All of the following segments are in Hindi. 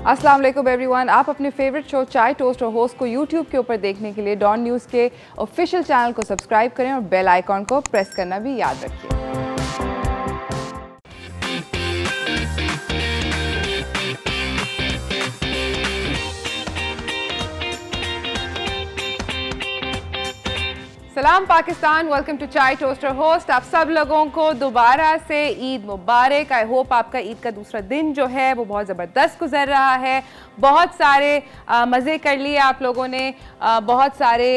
अस्सलाम वालेकुम एवरीवन। आप अपने फेवरेट शो चाय टोस्ट और होस्ट को यूट्यूब के ऊपर देखने के लिए डॉन न्यूज़ के ऑफिशियल चैनल को सब्सक्राइब करें और बेल आइकॉन को प्रेस करना भी याद रखिए। सलाम पाकिस्तान, वेलकम टू चाय टोस्टर होस्ट। आप सब लोगों को दोबारा से ईद मुबारक। आई होप आपका ईद का दूसरा दिन जो है वो बहुत ज़बरदस्त गुजर रहा है। बहुत सारे मज़े कर लिए आप लोगों ने। बहुत सारे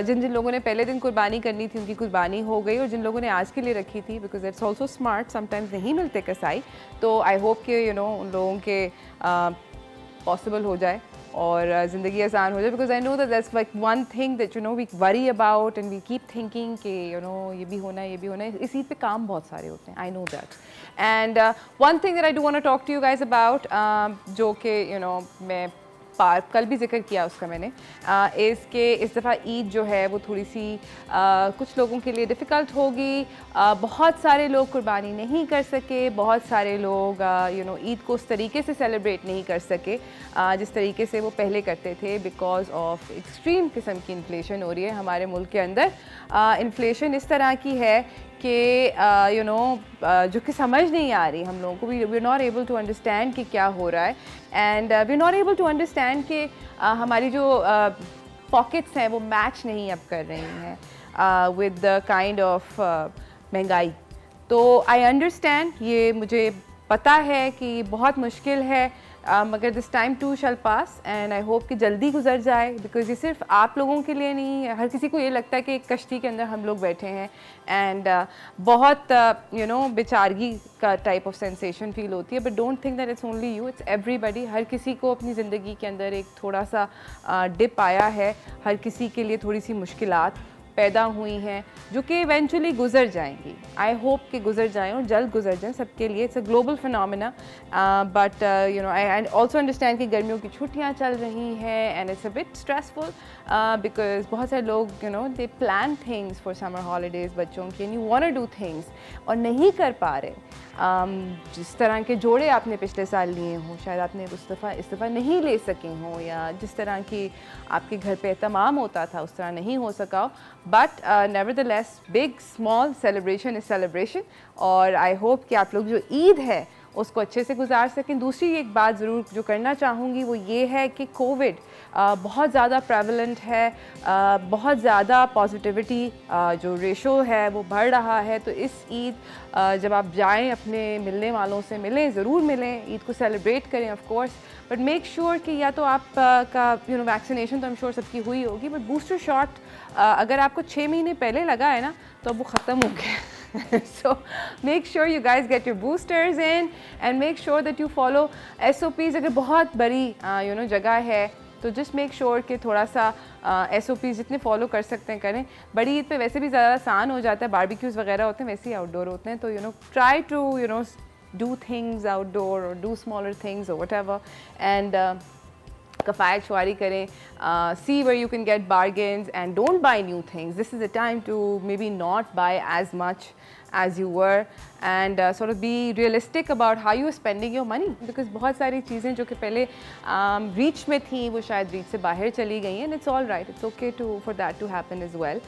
जिन जिन लोगों ने पहले दिन कुर्बानी करनी थी उनकी कुर्बानी हो गई, और जिन लोगों ने आज के लिए रखी थी, because it's also smart, sometimes नहीं मिलते कसाई, तो आई होप कि उन लोगों के पॉसिबल हो जाए और ज़िंदगी आसान हो जाए। Because I know that's like one thing that we worry about and we keep thinking कि ये भी होना है, ये भी होना है। इस ईद पे काम बहुत सारे होते हैं, I know that. And one thing that I do want to talk to you guys about, जो कि मैं कल भी जिक्र किया उसका मैंने, इसके इस दफ़ा ईद जो है वो थोड़ी सी कुछ लोगों के लिए डिफ़िकल्ट होगी। बहुत सारे लोग कुर्बानी नहीं कर सके, बहुत सारे लोग ईद को उस तरीके से सेलिब्रेट नहीं कर सके जिस तरीके से वो पहले करते थे, बिकॉज ऑफ एक्सट्रीम किस्म की इन्फ्लेशन हो रही है हमारे मुल्क के अंदर। इन्फ्लेशन इस तरह की है कि जो कि समझ नहीं आ रही हम लोगों को, we are not able to understand कि क्या हो रहा है, and we are not able to understand कि हमारी जो पॉकेट्स हैं वो मैच नहीं अब कर रही हैं विद द काइंड ऑफ महंगाई। तो आई अंडरस्टैंड, ये मुझे पता है कि बहुत मुश्किल है, मगर this time to shell pass and I hope कि जल्दी गुजर जाए। बिकॉज ये सिर्फ आप लोगों के लिए नहीं है, हर किसी को ये लगता है कि एक कश्ती के अंदर हम लोग बैठे हैं, एंड बहुत बेचारगी का टाइप ऑफ सेंसेशन फील होती है। But don't think that it's only you, it's everybody. हर किसी को अपनी ज़िंदगी के अंदर एक थोड़ा सा डिप आया है, हर किसी के लिए थोड़ी सी मुश्किलात पैदा हुई हैं जो कि इवेंचुअली गुजर जाएंगी। आई होप कि गुजर जाएं और जल्द गुजर जाएं सबके लिए। It's a global phenomena, but I also understand कि गर्मियों की छुट्टियां चल रही हैं and it's a bit stressful because बहुत सारे लोग they plan things for summer holidays बच्चों की, and you want to do things और नहीं कर पा रहे। जिस तरह के जोड़े आपने पिछले साल लिए हों, शायद आपने इस दफ़ा नहीं ले सके हों, या जिस तरह की आपके घर पे एहतमाम होता था उस तरह नहीं हो सका हो। But nevertheless big small celebration is celebration, और आई होप कि आप लोग जो ईद है उसको अच्छे से गुजार सकें। दूसरी एक बात ज़रूर जो करना चाहूँगी वो ये है कि कोविड बहुत ज़्यादा प्रेवलेंट है, बहुत ज़्यादा पॉजिटिविटी जो रेशो है वो बढ़ रहा है। तो इस ईद जब आप जाएं अपने मिलने वालों से मिलें, ज़रूर मिलें, ईद को सेलिब्रेट करें of course, but make sure कि या तो आप का वैक्सीनेशन तो आई एम श्योर सबकी हुई होगी, बट बूस्टर शॉट अगर आपको 6 महीने पहले लगा है ना तो अब वो ख़त्म हो गया। So make sure you guys get your boosters in and make sure that you follow SOPs। अगर बहुत बड़ी जगह है तो just make sure कि थोड़ा सा SOPs जितने फॉलो कर सकते हैं करें। बड़ी ईद पे वैसे भी ज़्यादा आसान हो जाता है, बारबेक्यूज़ वगैरह होते हैं, वैसे ही आउटडोर होते हैं, तो try to do things outdoor or do smaller things or whatever, and कफ़ायत शुआरी करें, see where you can get bargains and don't buy new things. This is the time to maybe not buy as much as you were and sort of be realistic about how you are spending your money, because बहुत सारी चीज़ें जो कि पहले रीच में थी वो शायद रीच से बाहर चली गई हैं, and it's all right, it's okay for that to happen as well।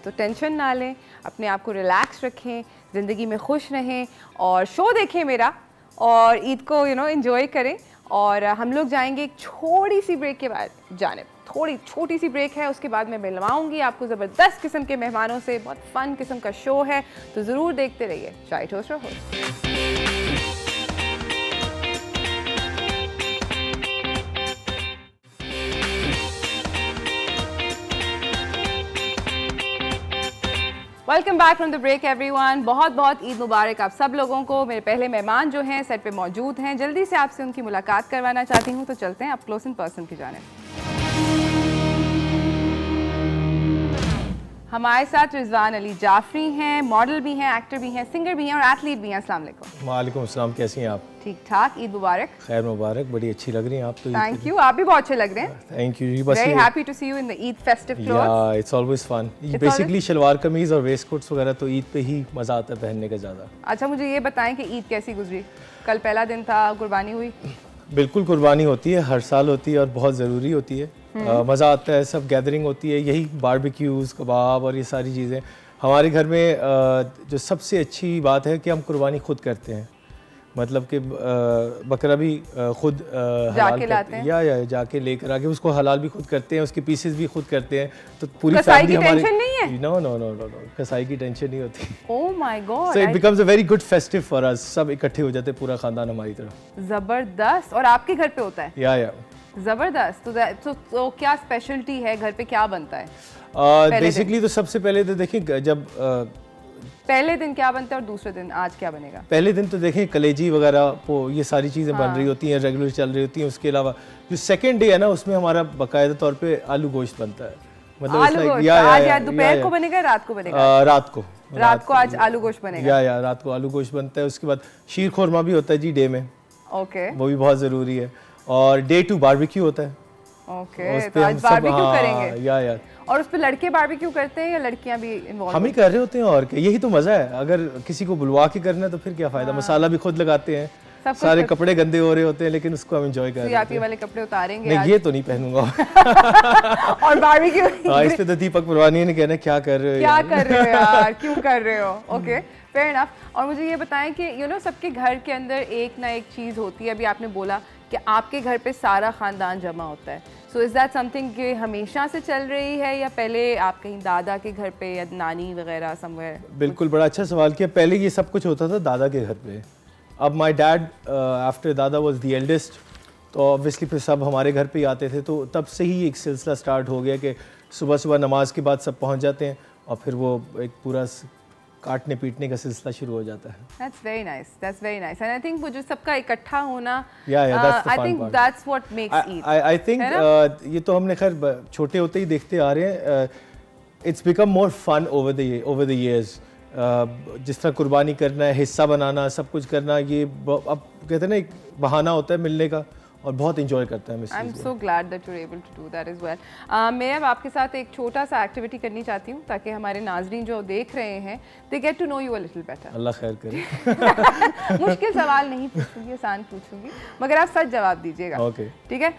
तो टेंशन ना लें, अपने आप को रिलैक्स रखें, ज़िंदगी में खुश रहें और शो देखें मेरा, और ईद को एंजॉय करें। और हम लोग जाएंगे एक छोटी सी ब्रेक के बाद, थोड़ी छोटी सी ब्रेक है, उसके बाद मैं मिलवाऊंगी आपको ज़बरदस्त किस्म के मेहमानों से। बहुत फ़न किस्म का शो है, तो ज़रूर देखते रहिए chai toaster host. Welcome back from the break everyone. बहुत ईद मुबारक आप सब लोगों को। मेरे पहले मेहमान जो हैं सेट पे मौजूद हैं, जल्दी से आपसे उनकी मुलाकात करवाना चाहती हूँ, तो चलते हैं अप क्लोज इन पर्सन की जानिब। हमारे साथ रिजवान अली जाफरी हैं, मॉडल भी हैं, एक्टर भी हैं, सिंगर भी हैं और एथलीट भी हैं। अस्सलाम वालेकुम। वालेकुम अस्सलाम, कैसी हैं आप? ठीक ठाक, ईद मुबारक। खैर मुबारक, बड़ी अच्छी लग रही हैं आप तो। थैंक यू, आप भी बहुत अच्छे लग रहे हैं। Thank you. बस very happy to see you in the Eid festive clothes. Yeah it's always fun. Basically shalwar kameez और वेस्ट कोट्स वगैरह तो ईद पे ही मज़ा आता है पहनने का ज़्यादा। अच्छा, मुझे ये बताएं कि ईद कैसी गुजरी? कल पहला दिन था, कुर्बानी हुई? बिल्कुल कुर्बानी होती है, हर साल होती है और बहुत ज़रूरी होती है। मज़ा आता है, सब गैदरिंग होती है, यही बारबेक्यूज़, कबाब और ये सारी चीज़ें। हमारे घर में जो सबसे अच्छी बात है कि हम कुर्बानी खुद करते हैं, मतलब कि बकरा भी खुद जाके लाते हैं या जाके लेकर आके उसको हलाल भी खुद करते हैं, उसके पीसेस भी खुद करते हैं। तो पूरी कसाई फैमिली की हमारी टेंशन नहीं है? No no no no no, कसाई की टेंशन नहीं होती। Oh my god, so it becomes a very good festive for us. सब इकट्ठे हो जाते हैं, पूरा खानदान हमारी तरफ। जबरदस्त। और आपके घर पे होता है? या जबरदस्त। तो क्या स्पेशलिटी है घर पे, क्या बनता है? बेसिकली तो सबसे पहले तो देखें, जब पहले दिन क्या बनता है और दूसरे दिन आज क्या बनेगा? पहले दिन तो देखें कलेजी वगैरह ये सारी चीज़ें बन रही होती हैं, रेगुलर चल रही होती हैं। उसके अलावा जो सेकंड डे है ना, उसमें हमारा बाकायदा तौर पे आलू गोश्त बनता है। मतलब आलू गोश्त आज दोपहर को बनेगा, रात को बनेगा? रात को आज आलू गोश्त बनेगा। या रात को आलू गोश्त बनता है। उसके बाद शीर खोरमा भी होता है जी डे में। ओके, वो भी बहुत ज़रूरी है। और डे 2 बारबेक्यू होता है। ओके, तो आज बारबेक्यू करेंगे। या और उस पे लड़के बारबेक्यू करते हैं या लड़कियां भी इन्वॉल्व? हम ही कर रहे होते हैं और क्या, यही तो मज़ा है। अगर किसी को बुलवा के करना है तो फिर क्या फ़ायदा। मसाला भी खुद लगाते हैं, सारे कपड़े गंदे हो रहे होते हैं, लेकिन उसको हम एंजॉय कर रहे हैं। आप ये वाले कपड़े उतारेंगे? नहीं, ये तो नहीं पहनूंगा। और बारबेक्यू इस पे तो दीपक परवानी ने कहना क्या कर रहे हो, क्या कर रहे हो यार, क्यों कर रहे हो? Okay, fair enough. और मुझे ये बताएं कि सबके घर के अंदर एक ना एक चीज़ होती है। अभी आपने बोला कि आपके घर पे सारा ख़ानदान जमा होता है, सो इज़ दैट समथिंग कि हमेशा से चल रही है या पहले आप कहीं दादा के घर पे या नानी वगैरह समवेयर? बिल्कुल, बड़ा अच्छा सवाल किया। पहले ये सब कुछ होता था दादा के घर पे। अब माई डैड आफ्टर दादा वॉज द एल्डेस्ट, तो ऑब्वियसली फिर सब हमारे घर पे ही आते थे। तो तब से ही एक सिलसिला स्टार्ट हो गया कि सुबह सुबह नमाज के बाद सब पहुंच जाते हैं और फिर वो एक पूरा काटने पीटने का सिलसिला शुरू हो जाता है। That's very nice. That's very nice. And I think वो जो सबका इकट्ठा होना, that's the I fun think part. that's what makes Eid. I think ये तो हमने खैर छोटे होते ही देखते आ रहे हैं। It's become more fun over the years. जिस तरह कुर्बानी करना है, हिस्सा बनाना, सब कुछ करना, ये अब कहते हैं ना एक बहाना होता है मिलने का, और बहुत इंजॉय करता है मैं। I am so glad that you are able to do that as well. मैं अब आपके साथ एक छोटा सा एक्टिविटी करनी चाहती हूँ ताकि हमारे नाजरीन जो देख रहे हैं they get to know you a little better. Allah खैर करे। मुश्किल सवाल नहीं पूछूंगी, आसान पूछूंगी, मगर आप सच जवाब दीजिएगा। ओके, ठीक है।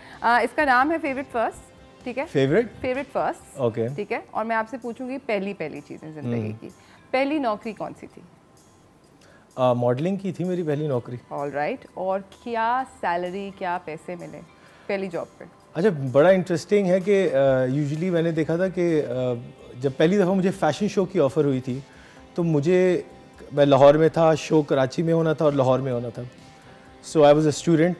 इसका नाम है फेवरेट फर्स्ट। ठीक है, फेवरेट फर्स्ट। ओके, ठीक है। और मैं आपसे पूछूंगी पहली चीज़ें जिंदगी की। पहली नौकरी कौन सी थी? मॉडलिंग की थी मेरी पहली नौकरी। All right. और क्या सैलरी, क्या पैसे मिले पहली जॉब पे? अच्छा, बड़ा इंटरेस्टिंग है कि यूजुअली मैंने देखा था कि जब पहली दफ़ा मुझे फ़ैशन शो की ऑफ़र हुई थी तो मैं लाहौर में था, शो कराची में होना था और लाहौर में होना था। सो आई वाज अ स्टूडेंट।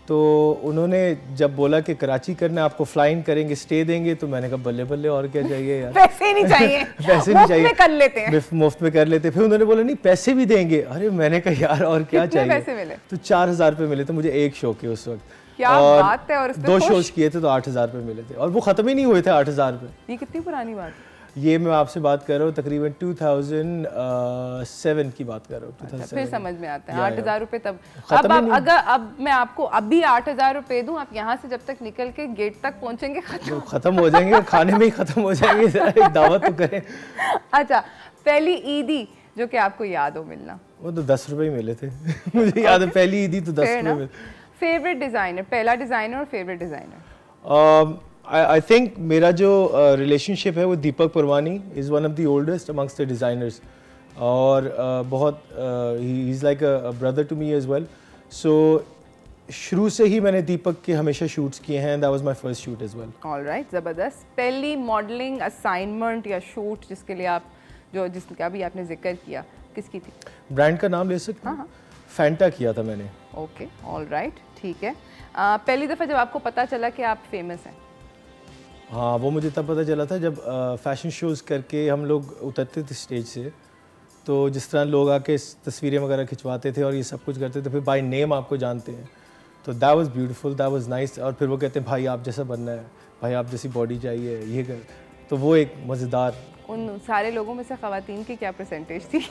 तो उन्होंने जब बोला कि कराची करना, आपको फ्लाइन करेंगे, स्टे देंगे, तो मैंने कहा बल्ले बल्ले, और क्या चाहिए यार। पैसे नहीं चाहिए। पैसे नहीं चाहिए, मुफ्त में कर लेते हैं। मुफ्त में कर लेते। फिर उन्होंने बोला नहीं पैसे भी देंगे। अरे मैंने कहा यार और क्या चाहिए। पैसे मिले? तो 4,000 रुपये मिले थे मुझे एक शो के उस वक्त। क्या बात है। और 2 शोज किए थे तो 8,000 रुपये मिले थे, और वो खत्म ही नहीं हुए थे 8,000 रुपये। ये कितनी पुरानी बात है? ये मैं आपसे बात कर रहा हूँ तकरीबन 2007 की बात कर रहा हूँ। अच्छा, फिर समझ में आता है 8,000 रुपये तब। अब मैं आपको अभी 8,000 रुपये दूँ, आप यहाँ से जब तक निकल के गेट तक पहुँचेंगे खत्म हो जाएंगे, खाने में ही खत्म हो जाएंगे। एक दावत तो करें। अच्छा, पहली ईदी जो कि आपको याद हो मिलना? वो तो 10 रुपये ही मिले थे। मुझे याद है पहली ईदी तो 10 रुपये मिले। फेवरेट डिज़ाइनर, पहला डिज़ाइनर और फेवरेट डिज़ाइनर? आई थिंक मेरा जो रिलेशनशिप है वो Deepak Perwani is one of the oldest amongst the designers, और बहुत ही is like a brother to me as well. So शुरू से ही मैंने दीपक के हमेशा शूट्स किए हैं। That was my first shoot as well. Alright, ज़बरदस्त। पहली मॉडलिंग असाइनमेंट या शूट जिसके लिए आप जिसका भी आपने जिक्र किया, किसकी थी? ब्रांड का नाम ले सकते हैं? हाँ, फैंटा किया था मैंने। ओके, ऑलराइट, ठीक है। पहली दफ़ा जब आपको पता चला कि आप फेमस हैं? हाँ, वो मुझे तब पता चला था जब फ़ैशन शोज़ करके हम लोग उतरते थे स्टेज से, तो जिस तरह लोग आके तस्वीरें वगैरह खिंचवाते थे और ये सब कुछ करते थे, फिर बाय नेम आपको जानते हैं, तो that was beautiful, that was nice. और फिर वो कहते हैं भाई आप जैसा बनना है, भाई आप जैसी बॉडी चाहिए, ये कर, तो वो एक मज़ेदार। उन सारे लोगों में से ख़वातीन की क्या परसेंटेज थी?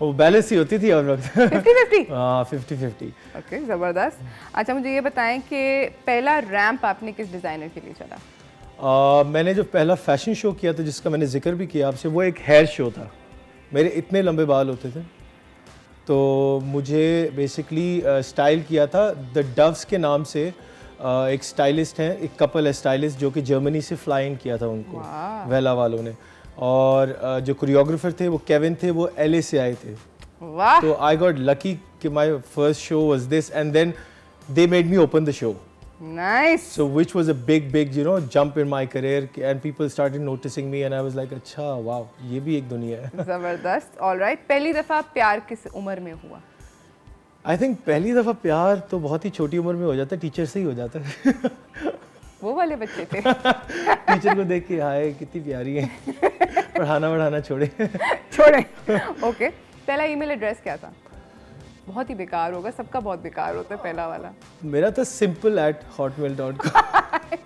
वो बैलेंस ही होती थी हर वक्त। 50-50? हाँ, 50-50। ओके, ज़बरदस्त। अच्छा, मुझे ये बताएं कि पहला रैंप आपने किस डिज़ाइनर के लिए चला? मैंने जो पहला फ़ैशन शो किया था जिसका मैंने जिक्र भी किया आपसे, वो एक हेयर शो था। मेरे इतने लंबे बाल होते थे तो मुझे बेसिकली स्टाइल किया था द डव्स के नाम से। एक स्टाइलिस्ट हैं, एक कपल है स्टाइलिस्ट जो कि जर्मनी से फ्लाई इन किया था उनको, वेला वालों ने। और जो कोरियोग्राफर थे वो केविन थे, वो LA से आए थे। वाह। तो आई गॉट लकी कि my first show was this and then they made me open the show. Nice. So which was a big you know jump in my career and people started noticing me and I was like अच्छा wow ये भी एक दुनिया है। जबरदस्त। All right. पहली दफा प्यार किस उम्र में हुआ? I think पहली दफा प्यार तो बहुत ही छोटी उम्र में हो जाता है, टीचर से ही हो जाता है। वो वाले बच्चे थे। टीचर को देख के हाय कितनी प्यारी है, पढ़ाना वढ़ाना छोड़े। ओके। पहला ईमेल एड्रेस क्या था? बहुत ही बेकार होगा, सबका बहुत बेकार होता है पहला वाला। मेरा था simple@hotmail.com।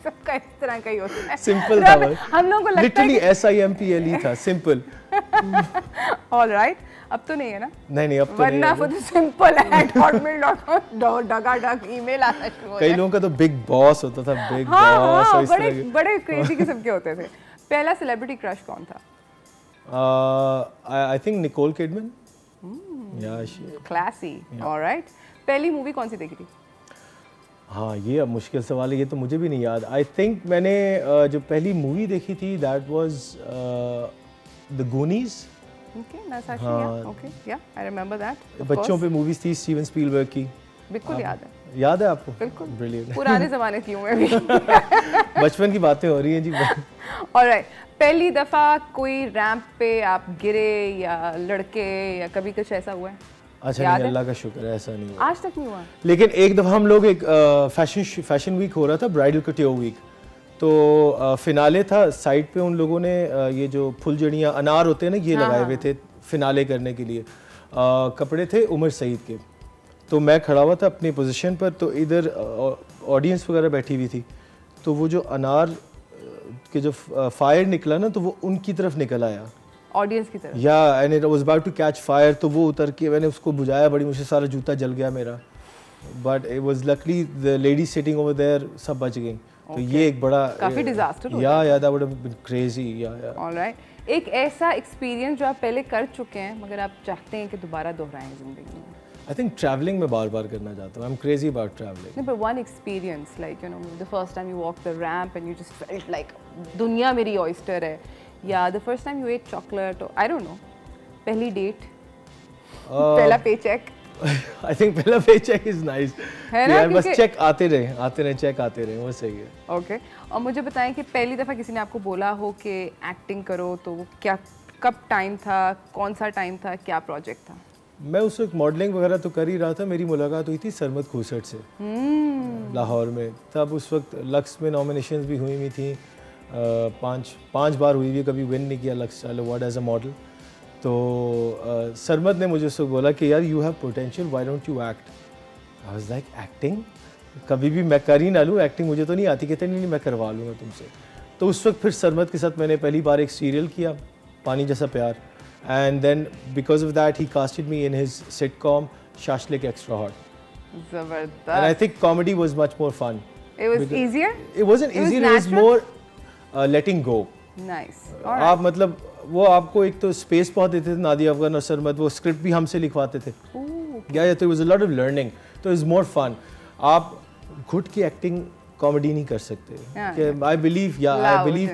सबका इस तरह का ही होता है। सिंपल था वो। हम लोगों को लगता लिटरली है SIMPLE था, सिंपल। All right. अब तो नहीं है ना? नहीं अब तो वरना वो simple@hotmail.com डगाडग ईमेल आना शुरू हो कई लोगों का तो बिग बॉस होता था, बिग बॉस और इस तरह के। बड़े क्रेजी किस्म के होते थे। पहला सेलिब्रिटी क्रश कौन था? I think Nicole Kidman। Yeah, she। Classy. Alright. पहली मूवी कौन सी देखी थी? हाँ ये अब मुश्किल सवाल है, ये तो मुझे भी नहीं याद। आई थिंक मैंने जो पहली मूवी देखी थी that was the Goonies. Okay, नासाशी। Okay, yeah I remember that. बच्चों पे मूवीज थी स्टीवन स्पीलबर्ग की। बिल्कुल याद है। याद है आपको? बिल्कुल। ब्रिलियंट। पुराने जमाने की हूँ मैं भी। बचपन की बातें हो रही हैं जी। ऑलराइट। पहली दफा कोई रैंप पे आप गिरे या लड़के या कभी कुछ ऐसा हुआ है? अच्छा नहीं, अल्लाह का शुक्र है ऐसा नहीं हुआ। आज तक नहीं हुआ? लेकिन एक दफ़ा हम लोग एक फैशन वीक हो रहा था, ब्राइडल कटियो वीक, तो फिनाले था। साइड पे उन लोगों ने ये जो फुलझड़ियाँ अनार होते हैं ना, ये लगाए हुए थे फिनाले करने के लिए। कपड़े थे उमर सईद के। तो मैं खड़ा हुआ था अपनी पोजीशन पर, तो इधर ऑडियंस वगैरह बैठी हुई थी। तो वो जो अनार के जो फायर निकला ना, तो वो उनकी तरफ निकल आया, ऑडियंस की तरफ। Yeah and it was about to catch fire. तो वो उतर के मैंने उसको बुझाया, बड़ी मुझे सारा जूता जल गया मेरा। But it was luckily the lady sitting over there सब बच गई। तो ये एक बड़ा काफी डिजास्टर हो yeah that would have been crazy. Yeah alright. एक ऐसा एक्सपीरियंस जो आप पहले कर चुके हैं मगर आप चाहते हैं कि दोबारा दोहराएं जिंदगी में? आई थिंक ट्रैवलिंग में बार-बार करना चाहता हूँ। I am crazy about travelling. No, but one experience, like, you know, the first time you walked the ramp and you just felt like दुनिया मेरी oyster है, या the first time you ate chocolate, or I don't know, पहली डेट, पहला paycheck। I think पहला paycheck is nice। है ना? यार बस चेक आते रहे, चेक आते रहे, वो सही है। ओके। और मुझे बताएं कि पहली दफ़ा किसी ने आपको बोला हो कि एक्टिंग करो, तो वो क्या, कब टाइम था, कौन सा टाइम था, क्या प्रोजेक्ट था? मैं उस वक्त मॉडलिंग वगैरह तो कर ही रहा था। मेरी मुलाकात हुई थी सरमद खूसट से लाहौर में। तब उस वक्त लक्स में नॉमिनेशंस भी हुई थी, पाँच बार हुई हुई, कभी विन नहीं किया Lux award as a model. तो सरमद ने मुझे उस वक्त बोला कि यार you have potential, why don't you act. I was like acting कभी भी मैं कर ही ना लूँ, एक्टिंग मुझे तो नहीं आती। कहते नहीं मैं करवा लूँगा तुमसे। तो उस वक्त फिर सरमद के साथ मैंने पहली बार एक सीरियल किया, पानी जैसा प्यार। And then because of that he casted me in his sitcom Shashlik Extra Hot. Zabardast. And I think comedy was much more fun. It was easier? It wasn't easier, it was more letting go. Nice. आप मतलब वो आपको एक तो स्पेस बहुत देते थे नादिया अफगान और सरमद, वो स्क्रिप्ट भी हमसे लिखवाते थे। या तो it was a lot of learning, तो it was more fun. आप घुट की एक्टिंग कॉमेडी नहीं कर सकते। I believe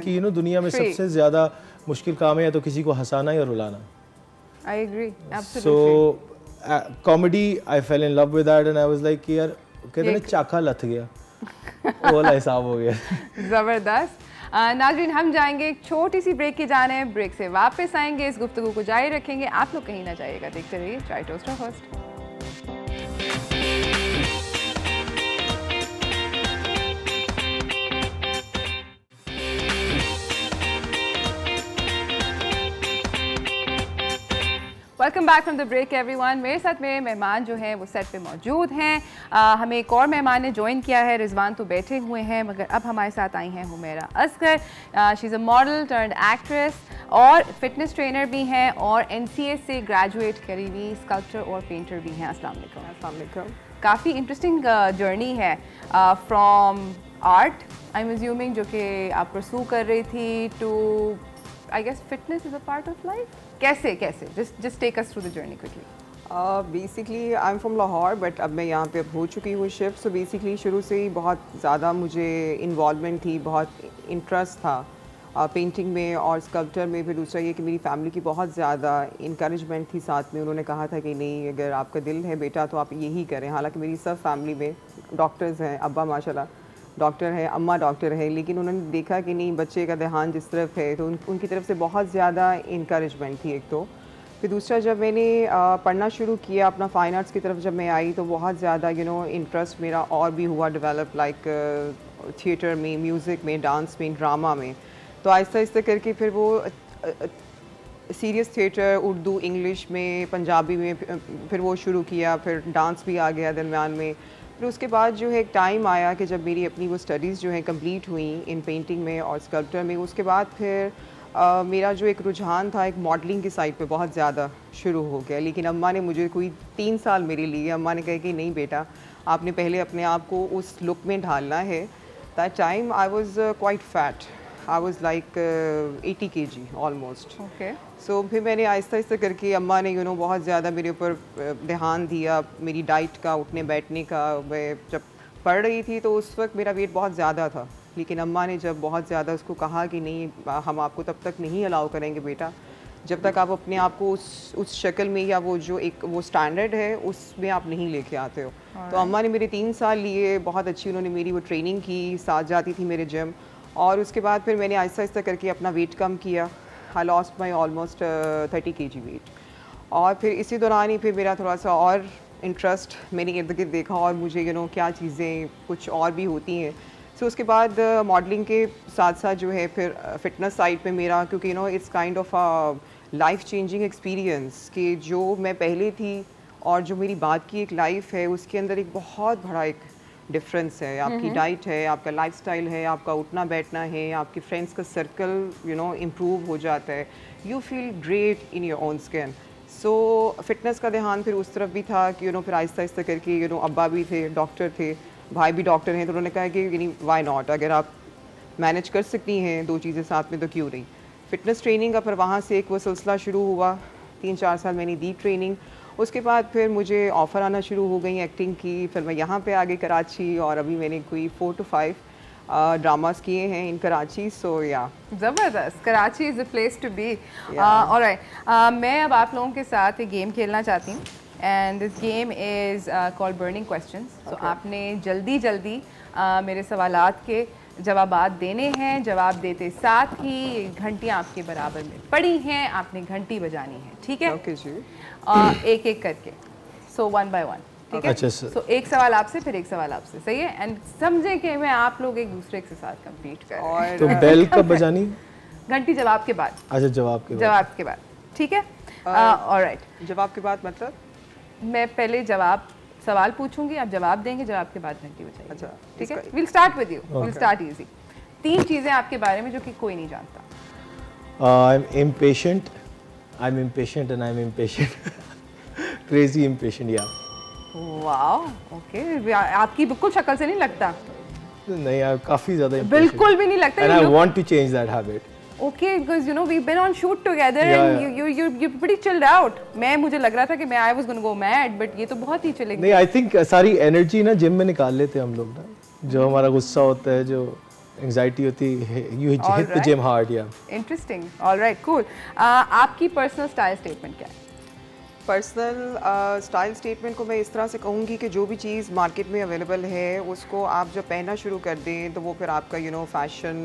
कि दुनिया में सबसे ज़्यादा मुश्किल काम है या तो किसी को हंसाना या रुलाना। I agree, absolutely. So comedy, I fell in love with that and I was like यार कहते हैं चाका लथ गया, वो वाला हिसाब हो गया। ज़बरदस्त। नाज़रीन, हम जाएंगे एक छोटी सी ब्रेक की जाने, ब्रेक से वापस आएंगे, इस गुफ्तगू को जारी रखेंगे। आप लोग कहीं ना जाइएगा, देखते रहिए chai toaster host. Welcome back from the break everyone. मेरे साथ मेरे मेहमान जो हैं वो सेट पे मौजूद हैं। हमें एक और मेहमान ने ज्वाइन किया है, रिजवान तो बैठे हुए हैं, मगर अब हमारे साथ आई हैं Humaira Asghar. She is a model turned actress और फिटनेस ट्रेनर भी हैं और NCA से ग्रेजुएट करी हुई स्कल्पचर और पेंटर भी हैं। अस्सलाम वालेकुम। काफ़ी इंटरेस्टिंग जर्नी है from art I am assuming जो कि आप परसू कर रही थी, to I guess fitness is a part of life. कैसे just take us through the journey quickly. Basically I am from Lahore, but अब मैं यहाँ पे अब हो चुकी हूँ शिफ्ट। सो बेसिकली शुरू से ही बहुत ज़्यादा मुझे इन्वॉल्वमेंट थी, बहुत इंटरेस्ट था पेंटिंग में और स्कल्पचर में। फिर दूसरा ये कि मेरी फैमिली की बहुत ज़्यादा इंकरेजमेंट थी साथ में। उन्होंने कहा था कि नहीं, अगर आपका दिल है बेटा तो आप यही करें। हालांकि मेरी सब फैमिली में डॉक्टर्स हैं, अब्बा माशाल्लाह डॉक्टर है, अम्मा डॉक्टर है, लेकिन उन्होंने देखा कि नहीं, बच्चे का ध्यान जिस तरफ है, तो उनकी तरफ से बहुत ज़्यादा इंकरेजमेंट थी एक तो। फिर दूसरा जब मैंने पढ़ना शुरू किया अपना फ़ाइन आर्ट्स की तरफ जब मैं आई, तो बहुत ज़्यादा इंटरेस्ट मेरा और भी हुआ डेवलप, लाइक थिएटर में, म्यूज़िक में, डांस में, ड्रामा में। तो आहिस्ता आहिस्ता करके फिर वो सीरियस थिएटर उर्दू, इंग्लिश में, पंजाबी में फिर वो शुरू किया। फिर डांस भी आ गया दरमियान में। फिर उसके बाद जो है एक टाइम आया कि जब मेरी अपनी वो स्टडीज़ जो हैं कंप्लीट हुई इन पेंटिंग में और स्कल्पचर में, उसके बाद फिर मेरा जो एक रुझान था एक मॉडलिंग की साइड पे बहुत ज़्यादा शुरू हो गया। लेकिन अम्मा ने मुझे कोई 3 साल मेरे लिए, अम्मा ने कहा कि नहीं बेटा, आपने पहले अपने आप को उस लुक में ढालना है। That time I was quite fat, I was like 80 kg almost. Okay. So फिर मैंने आहिस्ता आहिस्ता करके, अम्मा ने बहुत ज़्यादा मेरे ऊपर ध्यान दिया, मेरी डाइट का, उठने बैठने का। मैं जब पढ़ रही थी तो उस वक्त मेरा वेट बहुत ज़्यादा था, लेकिन अम्मा ने जब बहुत ज़्यादा उसको कहा कि नहीं, हम आपको तब तक नहीं अलाउ करेंगे बेटा जब तक आप अपने आप को उस शक्ल में या वो जो एक वो स्टैंडर्ड है उसमें आप नहीं लेके आते हो। तो अम्मा ने मेरे 3 साल लिए, बहुत अच्छी उन्होंने मेरी वो ट्रेनिंग की, साथ जाती थी मेरे जिम। और उसके बाद फिर मैंने आहिस्ता आहिस्ता करके अपना वेट कम किया। I lost my almost 30 kg weight. और फिर इसी दौरान ही फिर मेरा थोड़ा सा और इंटरेस्ट मैंने इर्द गिर्द देखा, और मुझे क्या चीज़ें कुछ और भी होती हैं। सो उसके बाद मॉडलिंग के साथ साथ जो है फिर फिटनेस साइड पे मेरा, क्योंकि it's kind of life changing experience कि जो मैं पहले थी और जो मेरी बाद की एक लाइफ है उसके अंदर एक बहुत बड़ा एक डिफरेंस है। आपकी डाइट है, आपका लाइफस्टाइल है, आपका उठना बैठना है, आपके फ्रेंड्स का सर्कल इम्प्रूव हो जाता है, you feel great in your own skin. So fitness का ध्यान फिर उस तरफ भी था कि फिर आहिस्ता आहिस्ता करके अब्बा भी थे, डॉक्टर थे, भाई भी डॉक्टर हैं, तो उन्होंने कहा कि वाई नॉट, अगर आप मैनेज कर सकती हैं 2 चीज़ें साथ में तो क्यों नहीं। फ़िटनेस ट्रेनिंग का फिर वहाँ से एक वो सिलसिला शुरू हुआ। 3-4 साल मैंने दी ट्रेनिंग। उसके बाद फिर मुझे ऑफ़र आना शुरू हो गई एक्टिंग की। फिर मैं यहाँ पे आ गई कराची, और अभी मैंने कोई 4 to 5 ड्रामास किए हैं इन कराची। सो या ज़बरदस्त, Karachi is a place to be. Alright, मैं अब आप लोगों के साथ एक गेम खेलना चाहती हूँ, and this game is called burning questions. तो आपने जल्दी जल्दी मेरे सवालात के जवाबात देने हैं। जवाब देते साथ ही घंटियाँ आपके बराबर में पड़ी हैं, आपने घंटी बजानी है, ठीक है? ओके जी। एक एक करके, सो 1 by 1, ठीक है? अच्छा, सो एक सवाल आपसे, फिर एक सवाल आपसे, सही है? एंड समझे कि मैं आप लोग एक दूसरे के साथ कम्पीट कर रहे हैं। और तो बेल कब बजानी? घंटी जवाब के बाद। अच्छा, जवाब के बाद, ठीक है? ऑलराइट। जवाब के बाद मतलब मैं पहले सवाल पूछूंगी, आप जवाब देंगे, जवाब के बाद घंटी बजाएंगे। अच्छा, ठीक है? Will start with you, will start easy. 3 चीज़ें आपके बारे में जो कि कोई नहीं जानता। I am impatient, and I'm impatient. Crazy impatient, yeah. Wow, okay. आपकी बिल्कुल शक्ल से नहीं लगता। नहीं यार, काफ़ी ज़्यादा impatient. बिल्कुल भी नहीं लगता। And I want to change that habit. Okay, because we've been on shoot together, and you're pretty chilled out. मुझे लग रहा था कि मैं I was gonna go mad, but ये तो बहुत ही chilling। नहीं, I think सारी एनर्जी ना जिम में निकाल लेते हैं हम लोग ना, जो हमारा गुस्सा होता है, जो एंजाइटी होती है, you hit the gym hard, yeah. Interesting, all right, cool. आपकी पर्सनल स्टाइल स्टेटमेंट क्या है? पर्सनल स्टाइल स्टेटमेंट को मैं इस तरह से कहूँगी कि जो भी चीज़ मार्केट में अवेलेबल है उसको आप जब पहनना शुरू कर दें तो वो फिर आपका फैशन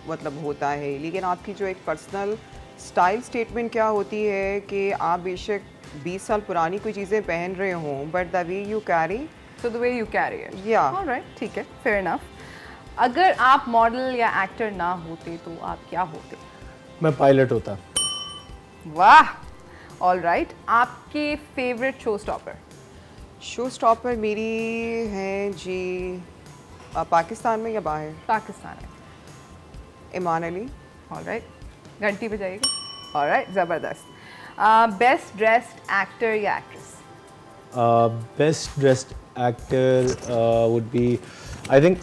मतलब होता है। लेकिन आपकी जो एक पर्सनल स्टाइल स्टेटमेंट क्या होती है कि आप बेशक 20 साल पुरानी कोई चीज़ें पहन रहे हों, but the way you carry, so the way you carry it, या ऑलराइट, ठीक है, फेयर इनफ। अगर आप मॉडल या एक्टर ना होते तो आप क्या होते? मैं पायलट होता। वाह, ऑलराइट। आपके favourite show stopper? Show stopper मेरी हैं जी पाकिस्तान में या बाहर? पाकिस्तान में। ईमान अली। ऑलराइट, घंटी बजाइएगा। ऑलराइट, ज़बरदस्त। बेस्ट ड्रेस्ड एक्टर या actress? Best dressed actor would be, I think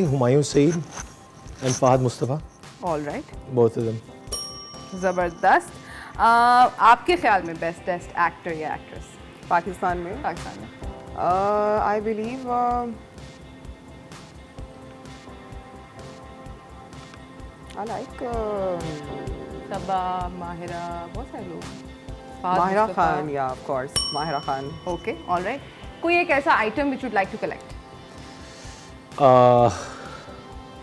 Humayun Saeed and Fahad Mustafa. Alright, Both of them. ज़बरदस्त। आपके ख्याल में बेस्ट एक्टर या एक्ट्रेस पाकिस्तान में I believe I like Saba, Mahira, बहुत सारे लोग, Mahira Khan, yeah of course Mahira Khan. Okay, alright. कोई एक ऐसा item which would like to collect?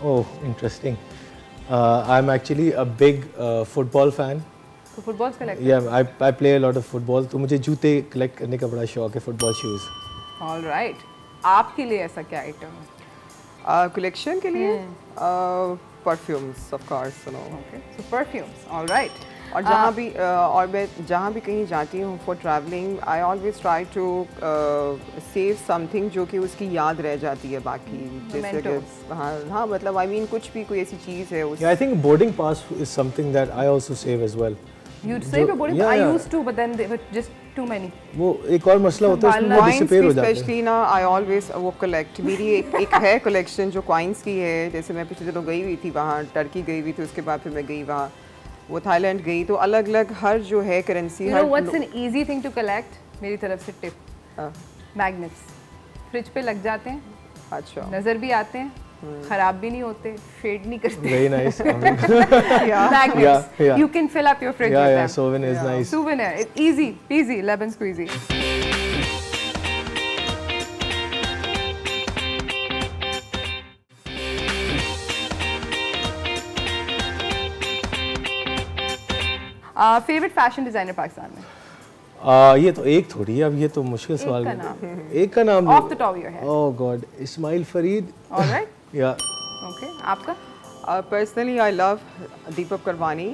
Oh, interesting. I'm actually a big football fan. तो football collect? Yeah, I play a lot of football. तो मुझे जूते कलेक्ट करने का बड़ा शौक है, फुटबॉल शूज़। ऑलराइट। आपके लिए ऐसा क्या आइटम है? कलेक्शन के लिए perfumes of course, you know. Okay, so perfumes, alright. और जहाँ भी और मैं जहाँ भी कहीं जाती हूँ for travelling, I always try to save something जो कि उसकी याद रह जाती है बाकी, जैसे कि हाँ मतलब आई मीन कुछ भी कोई ऐसी चीज़ है उस। I think boarding pass is something that I also save as well. You save your boarding? I used to, but then they were just too many. वो एक और मसला होता है, उसमें डिसअपीयर हो जाते हैं। स्पेशली ना आई ऑलवेज वो कलेक्ट, मेरी एक है कलेक्शन जो कॉइन्स की है। जैसे मैं पिछले दिनों गई हुई थी वहाँ, टर्की गई हुई थी, उसके बाद फिर मैं गई वहाँ, वो थाईलैंड गई, तो अलग अलग हर जो है currency. You know what's an easy thing to collect? मेरी तरफ से टिप, मैग्नेट्स। फ्रिज पे लग जाते हैं, अच्छा, नजर भी आते हैं, खराब भी नहीं होते, फेड नहीं करते। Very nice. Magnets. You can fill up your fridge with them. Souvenir is nice. Souvenir, it's easy peasy, lemon squeezy. Favourite fashion designer Pakistan में? ये तो एक थोड़ी है, अब ये तो मुश्किल सवाल है। एक का नाम off the top your head. Oh god, Ismail Farid. Alright, yeah okay. आपका? Personally I love Deepak Karwani,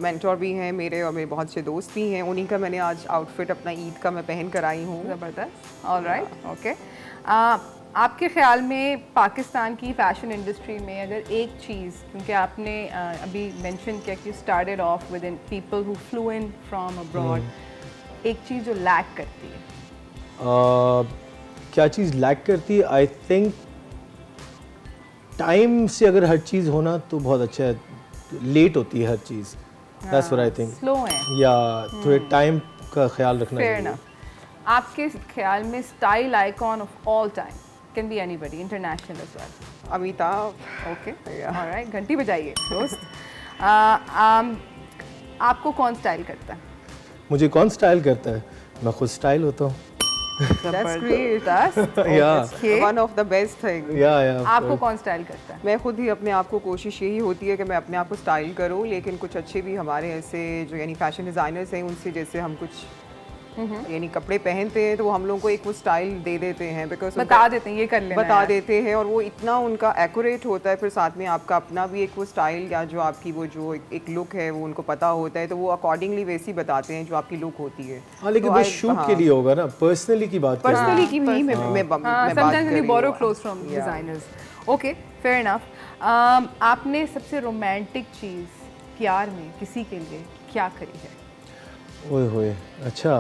mentor भी हैं मेरे और मेरे बहुत से दोस्त भी हैं। उन्हीं का मैंने आज आउटफिट अपना ईद का मैं पहन कर आई हूँ। ज़बरदस्त, ऑलराइट, ओके। आपके ख्याल में पाकिस्तान की फ़ैशन इंडस्ट्री में अगर एक चीज़, क्योंकि आपने अभी मेंशन किया कि started off with in people who flu in from abroad, एक चीज़ जो लैक करती है? क्या चीज़ लैक करती है? आई थिंक टाइम से अगर हर चीज़ होना तो बहुत अच्छा है, लेट होती है हर चीज़, that's what I think. Slow है या थोड़े टाइम का ख्याल रखना Fair चाहिए। enough. आपके ख्याल में style icon of all time can be anybody, international as well? Amitabh. Okay, alright, घंटी बजाइए दोस्त। आपको कौन स्टाइल करता है? मुझे कौन स्टाइल करता है? मैं खुद स्टाइल होता हूँ। That's great. Yeah. One of the best thing. Yeah. आपको कौन स्टाइल करता है? मैं खुद ही अपने आप को, कोशिश यही होती है कि मैं अपने आप को स्टाइल करूं, लेकिन कुछ अच्छे भी हमारे ऐसे जो यानी फैशन डिज़ाइनर्स हैं, उनसे जैसे हम कुछ यानी कपड़े पहनते हैं तो वो हम लोग को एक वो स्टाइल दे देते हैं, बिकॉज बता देते हैं ये कर लेना, बता देते हैं, और वो इतना उनका एक्यूरेट होता है, फिर साथ में आपका अपना भी एक वो स्टाइल या जो आपकी वो जो एक लुक है वो उनको पता होता है, तो वो अकॉर्डिंगली वैसी बताते हैं जो आपकी लुक होती है। हाँ, लेकिन वो शूट के लिए होगा ना, पर्सनली की बात, पर्सनली की भी मैं बात कर रही हूँ। Borrow clothes from designers. Okay, fair enough. आपने सबसे रोमांटिक चीज़ प्यार में किसी के लिए क्या करी है? ओए होए, अच्छा।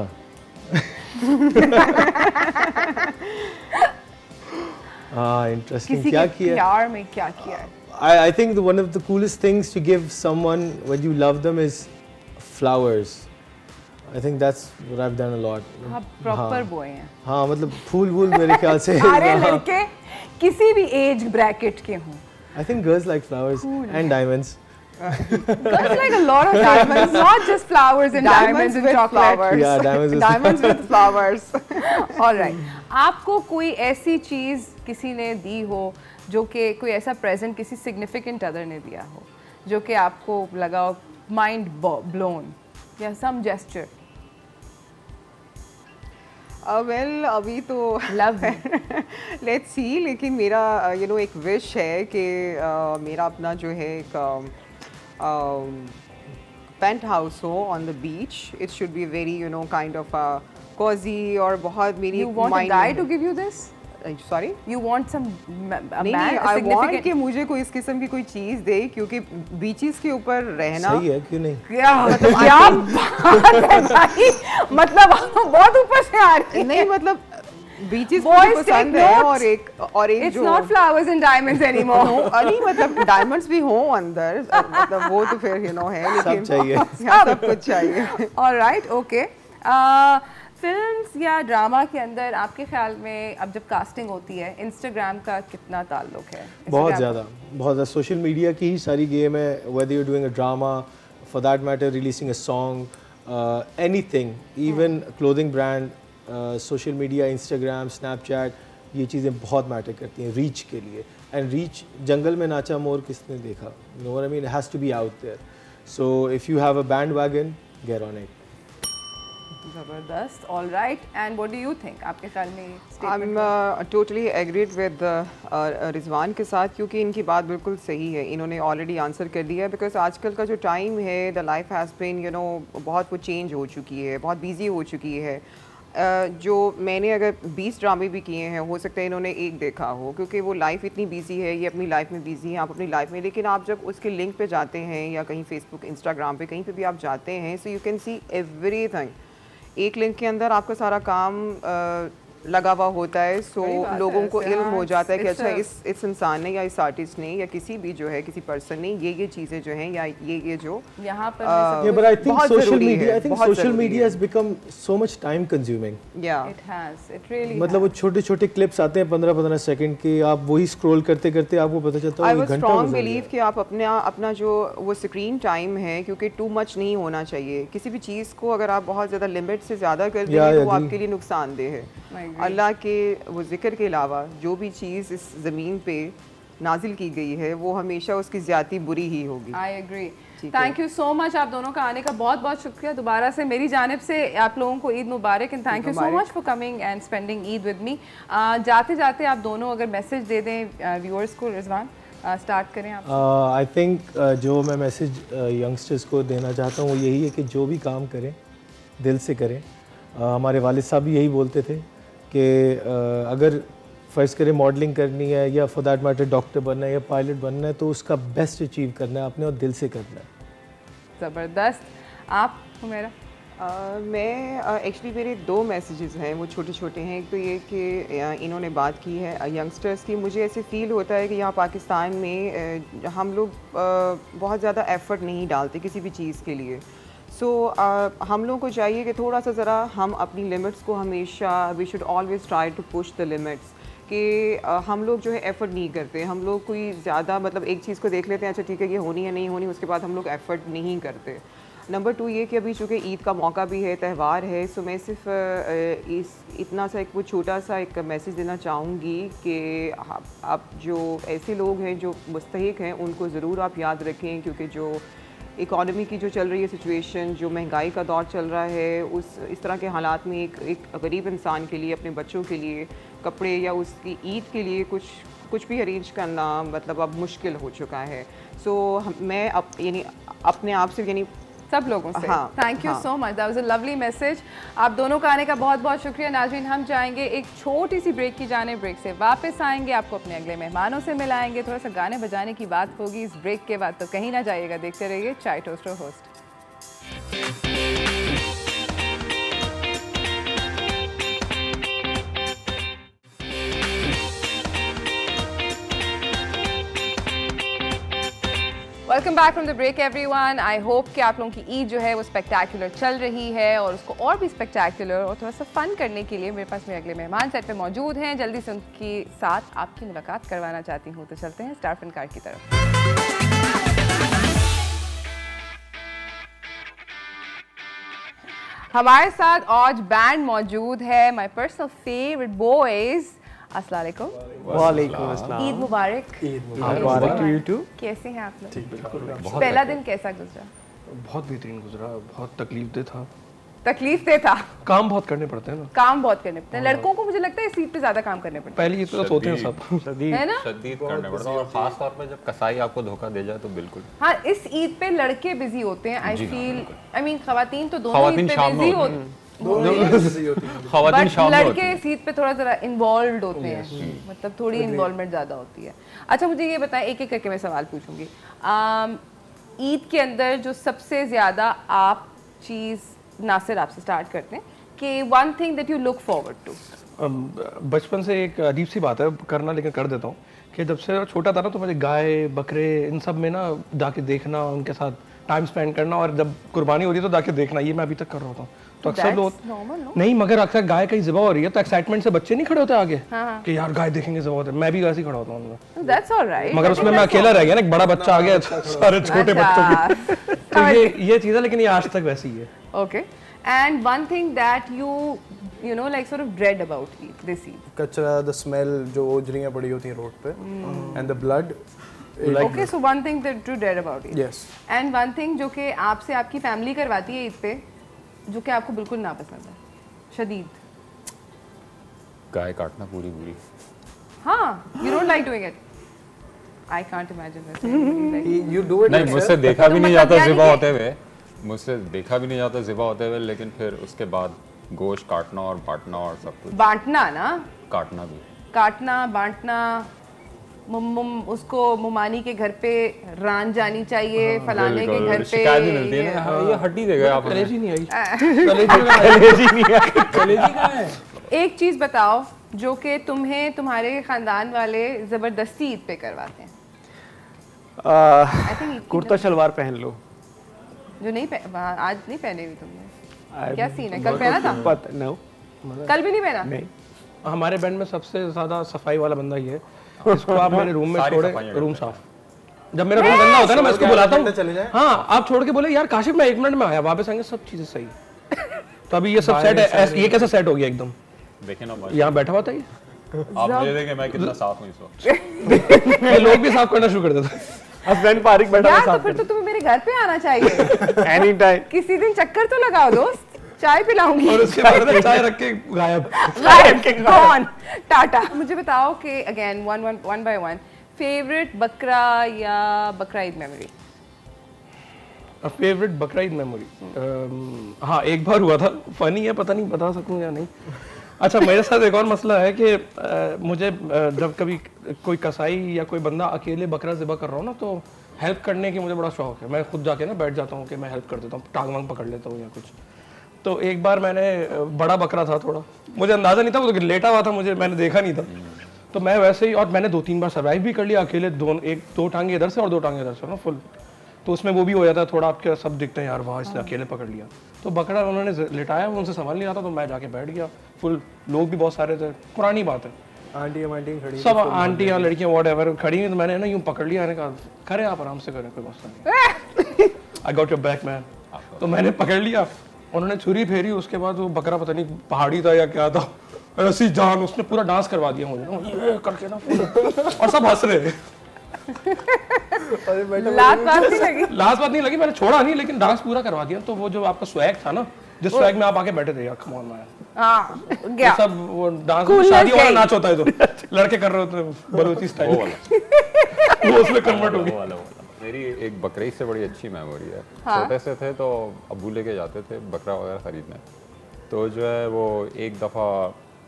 इंटरेस्टिंग। क्या किया प्यार में, क्या किया है? I think one of the coolest things to give someone when you love them is flowers. I think that's what I've done a lot. आप प्रॉपर बॉय हैं। हाँ, मतलब फूल मेरे ख्याल से सारे लड़के किसी भी एज ब्रैकेट के हों। I think girls like flowers and diamonds. Girls like a lot of diamonds, not just flowers and diamonds and chocolate. Yeah, diamonds with flowers. All right. आपको कोई ऐसी चीज़ किसी ने दी हो, जो कि कोई ऐसा प्रेजेंट किसी सिग्निफिकेंट अदर ने दिया हो, जो कि आपको लगा हो माइंड ब्लोन, या सम जेस्चर? वेल अभी तो लव लेट्स सी, लेकिन मेरा एक विश है कि मेरा अपना जो है एक पेंट हाउस हो on the beach. It should be very kind of cozy और बहुत मेरी You want a guy to give you this? Sorry? You want some a नहीं, man, I want कि मुझे कोई इस किस्म की कोई चीज़ दे, क्योंकि बीचेस के ऊपर रहना सही है, क्यों नहीं? क्या मतलब क्या बात है भाई, मतलब बहुत ऊपर से आ रही है। नहीं मतलब बीचेस Boys मुझे पसंद take है note. और एक It's जो not flowers and diamonds anymore. नहीं मतलब डायमंड्स भी हो अंदर, मतलब वो तो फिर है, लेकिन चाहिए। यहाँ सब कुछ चाहिए। All right, okay. फिल्म्स या ड्रामा के अंदर आपके ख्याल में अब जब कास्टिंग होती है, इंस्टाग्राम का कितना ताल्लुक है? बहुत ज़्यादा सोशल मीडिया की ही सारी गेम है, whether you're doing a drama, for that matter releasing a song, anything, even clothing brand, social media, Instagram, Snapchat, ये चीज़ें बहुत मैटर करती हैं रीच के लिए। एंड रीच, जंगल में नाचा मोर किसने देखा, you know what I mean, it has to be out there. So if you have a bandwagon, get on it. ज़बरदस्त। All right, and what do you think, आपके ख्याल में I'm totally agreed with Rizwan के साथ, क्योंकि इनकी बात बिल्कुल सही है, इन्होंने ऑलरेडी आंसर कर दिया। बिकॉज आजकल का जो टाइम है, द लाइफ हैज़ बीन बहुत वो चेंज हो चुकी है, बहुत बिजी हो चुकी है। जो मैंने अगर 20 ड्रामे भी किए हैं, हो सकता है इन्होंने एक देखा हो, क्योंकि वो लाइफ इतनी बिजी है, ये अपनी लाइफ में बिजी हैं, आप अपनी लाइफ में। लेकिन आप जब उसके लिंक पे जाते हैं या कहीं फेसबुक, इंस्टाग्राम पे कहीं पे भी आप जाते हैं, so you can see everything. एक लिंक के अंदर आपका सारा काम लगा हुआ होता है। सो लोगों को इल्म हो जाता है कि अच्छा इस इंसान ने या इस आर्टिस्ट ने या किसी भी जो है किसी पर्सन ने ये चीज़ें जो हैं या ये जो यहाँ पर but I think social media has become so much time consuming. Yeah, it has, it really मतलब वो छोटे-छोटे क्लिप्स आते हैं 15-15 सेकंड के, आप वही स्क्रॉल करते करते आपको पता चलता है I would strong believe कि आप अपना जो वो स्क्रीन टाइम है, क्योंकि टू मच नहीं होना चाहिए किसी भी चीज़ को। अगर आप बहुत ज़्यादा लिमिट से ज़्यादा कर देंगे तो वो आपके लिए नुकसानदेह है। अल्लाह के वो ज़िक्र के अलावा जो भी चीज़ इस ज़मीन पे नाजिल की गई है, वो हमेशा उसकी ज़्यादती बुरी ही होगी। I agree. Thank you so much, आप दोनों का आने का बहुत बहुत शुक्रिया। दोबारा से मेरी जानिब से आप लोगों को ईद मुबारक, and thank you so much for coming and spending Eid with me. जाते जाते आप दोनों अगर मैसेज दे दें व्यूअर्स को, रिजवान स्टार्ट करें आप। आई थिंक जो मैं मैसेज यंगस्टर्स को देना चाहता हूँ वो यही है कि जो भी काम करें दिल से करें। हमारे वालिद साहब भी यही बोलते थे कि अगर फ़र्ज़ करें मॉडलिंग करनी है या फॉर दैट मैटर डॉक्टर बनना है या पायलट बनना है, तो उसका बेस्ट अचीव करना है आपने और दिल से करना है। ज़बरदस्त। आप मेरा मैं एक्चुअली मेरे 2 मैसेजेस हैं, वो छोटे छोटे हैं। एक तो ये कि इन्होंने बात की है यंगस्टर्स की। मुझे ऐसे फ़ील होता है कि यहाँ पाकिस्तान में हम लोग बहुत ज़्यादा एफ़र्ट नहीं डालते किसी भी चीज़ के लिए। सो हम लोगों को चाहिए कि थोड़ा सा ज़रा हम अपनी लिमिट्स को हमेशा, we should always try to push the limits, कि हम लोग जो है एफ़र्ट नहीं करते। हम लोग कोई ज़्यादा मतलब एक चीज़ को देख लेते हैं, अच्छा ठीक है ये होनी है नहीं होनी, उसके बाद हम लोग एफ़र्ट नहीं करते। नंबर 2 ये कि अभी चूँकि ईद का मौका भी है, त्यौहार है, सो मैं सिर्फ इतना सा एक वो छोटा सा एक मैसेज देना चाहूँगी कि आप जो ऐसे लोग हैं जो मुस्तहिक हैं, उनको ज़रूर आप याद रखें, क्योंकि जो इकॉनमी की जो चल रही है सिचुएशन, जो महंगाई का दौर चल रहा है, इस तरह के हालात में एक गरीब इंसान के लिए, अपने बच्चों के लिए कपड़े या उसकी ईद के लिए कुछ भी अरेंज करना मतलब अब मुश्किल हो चुका है। सो मैं यानी अपने आप से यानी सब लोगों से thank you so much, that was a lovely message. आप दोनों का आने का बहुत बहुत शुक्रिया। नाज़रीन, हम जाएंगे एक छोटी सी ब्रेक की जाने, ब्रेक से वापस आएंगे, आपको अपने अगले मेहमानों से मिलाएंगे, थोड़ा सा गाने बजाने की बात होगी इस ब्रेक के बाद, तो कहीं ना जाइएगा, देखते रहिए chai toaster host. Welcome back from the break everyone. I hope कि आप लोगों की ईद जो है वो स्पेक्टेकुलर चल रही है, और उसको और भी स्पेक्टेकुलर और थोड़ा सा फन करने के लिए मेरे पास मेरे अगले मेहमान सेट पे मौजूद हैं। जल्दी से उनके साथ आपकी मुलाकात करवाना चाहती हूँ, तो चलते हैं स्टार फनकार की तरफ। हमारे साथ आज बैंड मौजूद है, माई पर्सनल फेवरेट बॉयज। अस्सलाम वालेकुम। वालेकुम अस्सलाम। ईद मुबारक। ईद मुबारक टू यू टू। कैसे हैं आप लोग? ठीक बिल्कुल। पहला दिन कैसा गुजरा? बहुत बेहतरीन गुजरा, बहुत तकलीफदेह था। तकलीफदेह था? काम बहुत करने पड़ते हैं ना। काम बहुत करने पड़ते हैं लड़कों को, मुझे लगता है इस ईद पे ज्यादा काम करने पड़ते हैं। पहली ईद पे तो सोते हैं सब, है ना? शदीद करने पड़ता है, और खास तौर पे जब कसाई आपको धोखा दे जाए तो बिल्कुल। हाँ, इस ईद पे लड़के बिजी होते हैं। आई फील, आई मीन खवातीन तो दोनों ईद पे बिजी होते हैं, खवातीन शाम में लड़के इस ईद पे थोड़ा जरा इन्वॉल्व होते हैं, मतलब थोड़ी इन्वॉल्वमेंट ज्यादा होती है। अच्छा, मुझे ये बताएं, एक एक करके मैं सवाल पूछूंगी। ईद के अंदर जो सबसे ज्यादा आप चीज़, नासिर आपसे स्टार्ट करते हैं, कि one thing that you look forward to बचपन से एक अजीब सी बात है करना, लेकिन कर देता हूँ कि जब से छोटा था ना तो मुझे गाय बकरे इन सब में ना जाके देखना, उनके साथ टाइम स्पेंड करना, और जब कुर्बानी हो रही है तो जाके देखना, ये मैं अभी तक कर रहा हूँ। तो अक्सर लोग नहीं, मगर अक्सर गाय कहीं ज़िबा हो रही है तो एक्साइटमेंट से बच्चे नहीं खड़े होते आगे कि यार गाय देखेंगे ज़िबा होते, मैं भी वैसे ही खड़ा होता हूँ। That's all right. मगर उसमें मैं अकेला रह गया ना, एक बड़ा बच्चा आ गया सारे छोटे बच्चों के, तो ये चीज़ है, लेकिन ये आज तक वैसी ही है। Okay. And one thing that you know like sort of dread about this Eid. कचरा, the smell, जो ओजरियाँ पड़ी होती हैं रोड पे, and the blood. Okay, so one thing that you dread about Eid. Yes. And one thing जो कि आपसे आपकी फैमिली करवाती है ईद पे, जो कि आपको बिल्कुल नापसंद है, शदीद। गाय काटना पूरी पूरी। हाँ, you don't like doing it. I can't imagine this. You do it. नहीं, मुझसे देखा भी नहीं जाता ज़िबा होते हुए, मुझसे देखा भी नहीं जाता ज़िबा होते हुए, लेकिन फिर उसके बाद गोश्त काटना और बांटना और सब कुछ। बांटना ना? काटना भी। काटना, बांटना, उसको मुमानी के घर पे रान जानी चाहिए, फलाने के घर पे शिकायत भी मिलती है ना, ये हड्डी दे गए आप। कलेजी नहीं आई, कलेजी कहाँ है? एक चीज बताओ जो कि तुम्हें तुम्हारे खानदान वाले जबरदस्ती ईद पे करवाते हैं। I think ईद की कुर्ता शलवार पहन लो। जो नहीं आज नहीं पहने हुई तुमने, क्या सीन है? कल पहना था? No. कल भी नहीं पहना? नहीं। हमारे बैंड में सबसे ज्यादा सफाई वाला बंदा ये है। इसको आप मेरे रूम में छोड़े, रूम साफ। जब मेरा रूम गंदा होता है ना, मैं इसको बुलाता हूँ, हाँ आप छोड़ के बोले यार काशिफ मैं 1 मिनट में आया, वापस आएंगे सब चीजें सही। तो अभी ये सब सेट है, ये कैसा सेट हो गया एकदम? देखे ना, यहाँ बैठा हुआ था ये, आप मुझे देखें मैं कितना साफ हूँ इस वक्त। ये लोग भी साफ करना शुरू कर देते हैं। फ्रेंड पारिक बैठा यार तो फिर तो तुम्हें मेरे घर पे आना चाहिए। Any time. किसी दिन चक्कर तो लगाओ दोस्त, चाय पिलाऊंगी। और उसके बाद चाय रख के गायब। कौन? टाटा। मुझे बताओ कि again one by one favourite बकरा या बकरा ईद मेमोरी? फेवरेट बकरा ईद मेमोरी, हाँ एक बार हुआ था, फनी है, पता नहीं बता सकूँ या नहीं। अच्छा, मेरे साथ एक और मसला है कि मुझे जब कभी कोई कसाई या कोई बंदा अकेले बकरा ज़िबा कर रहा हूँ ना, तो हेल्प करने की मुझे बड़ा शौक है। मैं खुद जाके ना बैठ जाता हूँ कि मैं हेल्प कर देता हूँ, टांग वांग पकड़ लेता हूँ या कुछ। तो एक बार मैंने, बड़ा बकरा था थोड़ा, मुझे अंदाज़ा नहीं था, वो तो लेटा हुआ था, मैंने देखा नहीं था, तो मैं वैसे ही, और मैंने 2-3 बार सर्वाइव भी कर लिया अकेले, 2 टांगे इधर से और 2 टांगे इधर से ना फुल। तो उसमें वो भी हो जाता है थोड़ा, आपके सब दिखते हैं यार वाह इसने अकेले पकड़ लिया। तो बकरा उन्होंने लिटाया, उनसे संभाल नहीं आता, तो मैं जाके बैठ गया फुल। लोग भी बहुत सारे थे, पुरानी बात है, आंटी खड़ी, सब आंटियाँ लड़कियाँ वॉट एवर खड़ी हैं, तो मैंने ना यूँ पकड़ लिया, मैंने कहा करें आप आराम से करें, कोई मसला नहीं, I got your back man. तो मैंने पकड़ लिया, उन्होंने छुरी फेरी, उसके बाद वो बकरा पता नहीं पहाड़ी था या क्या था, ऐसी जान, उसने पूरा डांस करवा दिया मुझे ये करके ना, और सब हंस रहे। लात बात नहीं लगी, मैंने छोड़ा नहीं, लेकिन डांस पूरा करवा दिया। तो वो जो आपका स्वैग था ना, जिस स्वैग में आप आके बैठे थे, यार कम ऑन मैन, क्या सब वो डांस शादी वाला नाच होता है, तो लड़के कर रहे होते हैं बलूची स्टाइल, वो उसमें कन्वर्ट हो गया। मेरी एक बकरीद से बड़ी अच्छी मेमोरी है। छोटे से थे तो अब्बू लेके जाते थे बकरा वगैरह खरीदने, तो जो है वो एक दफ़ा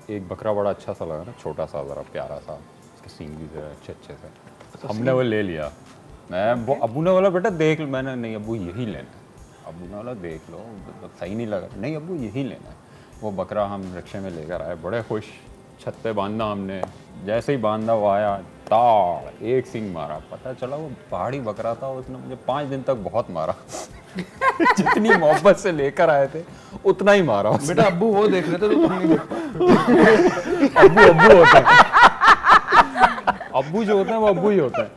एक बकरा बड़ा अच्छा सा लगा ना, छोटा सा ज़रा प्यारा सा, उसके सींग भी जो है अच्छे से, हमने वो ले लिया। मैं अब्बू ने बोला बेटा देख लो, मैंने नहीं अब्बू यही लेना है। अब्बू ने बोला देख लो सही नहीं लगा, नहीं अब्बू यही लेना है। वो बकरा हम रिक्शे में लेकर आए, बड़े खुश, छत पे बांधा हमने, जैसे ही बांधा वो आया, ताड़ एक सींग मारा, पता चला वो पहाड़ी बकरा था, उसने मुझे 5 दिन तक बहुत मारा। जितनी मोहब्बत से लेकर आए थे उतना ही मारा। बेटा अब्बू वो देख रहे थे तो तुम नहीं देख। अब्बू होता है, अब्बू जो होता है वो अब्बू ही होता है।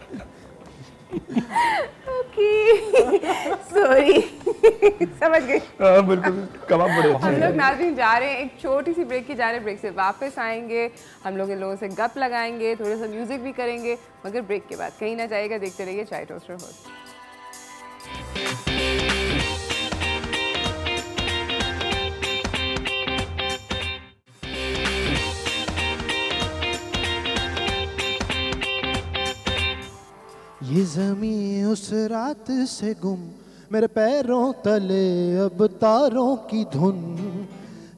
सॉरी, समझ गई। बिल्कुल, कबाब बड़े हम लोग नाज़रीन जा रहे हैं एक छोटी सी ब्रेक की जा रहे हैं, ब्रेक से वापस आएंगे, हम लोग इन लोगों से गप लगाएंगे, थोड़ा सा म्यूजिक भी करेंगे, मगर ब्रेक के बाद कहीं ना जाएगा। देखते रहिए चाय टोस्टर होस्ट। ये ज़मीं उस रात से गुम, मेरे पैरों तले अब तारों की धुन,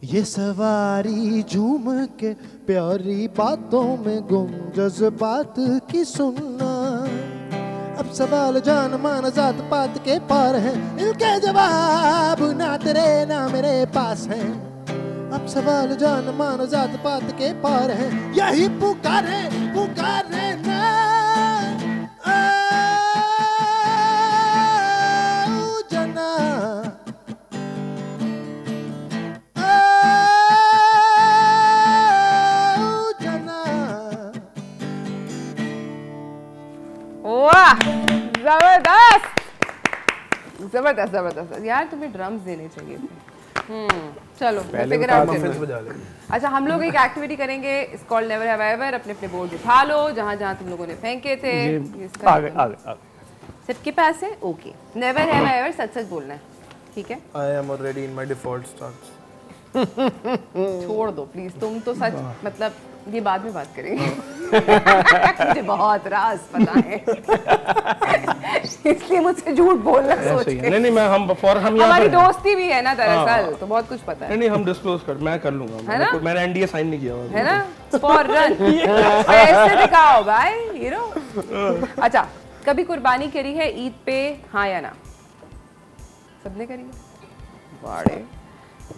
ये सवारी झूम के प्यारी बातों में गुम, जज्बात की सुनना। अब सवाल जान मान जात पात के पार हैं, इनके जवाब ना तेरे ना मेरे पास हैं। अब सवाल जान मान जात पात के पार है, यही पुकारे पुकारे ना जना जना। वाह, जबरदस्त जबरदस्त जबरदस्त यार, तुम्हें ड्रम्स देने चाहिए थे। चलो फिगर आउट मफिन्स बजा ले। अच्छा, हम लोग एक एक्टिविटी करेंगे, it's called never have ever. अपने अपने बोर्ड उठा लो जहाँ जहाँ तुम लोगों ने फेंके थे। आगे आगे आगे सबके पास है? ओके, नेवर हैव एवर सच सच बोलना है, ठीक है? I am already in my default stance. छोड़ दो प्लीज, तुम तो सच मतलब ये बाद में बात करेंगे। मुझे बहुत राज पता है, इसलिए मुझसे झूठ बोलना सोच के। नहीं मैं हम हमारी दोस्ती भी है ना दरअसल, तो बहुत कुछ पता है। नहीं हम डिस्क्लोज कर, मैं कर लूंगा, मैंने एनडीए साइन नहीं किया हुआ है ना। फॉर रन ऐसे दिखाओ भाई हीरो। अच्छा, कभी कुर्बानी करी है ईद पे, हाँ या ना? सबने करी है। बाड़े,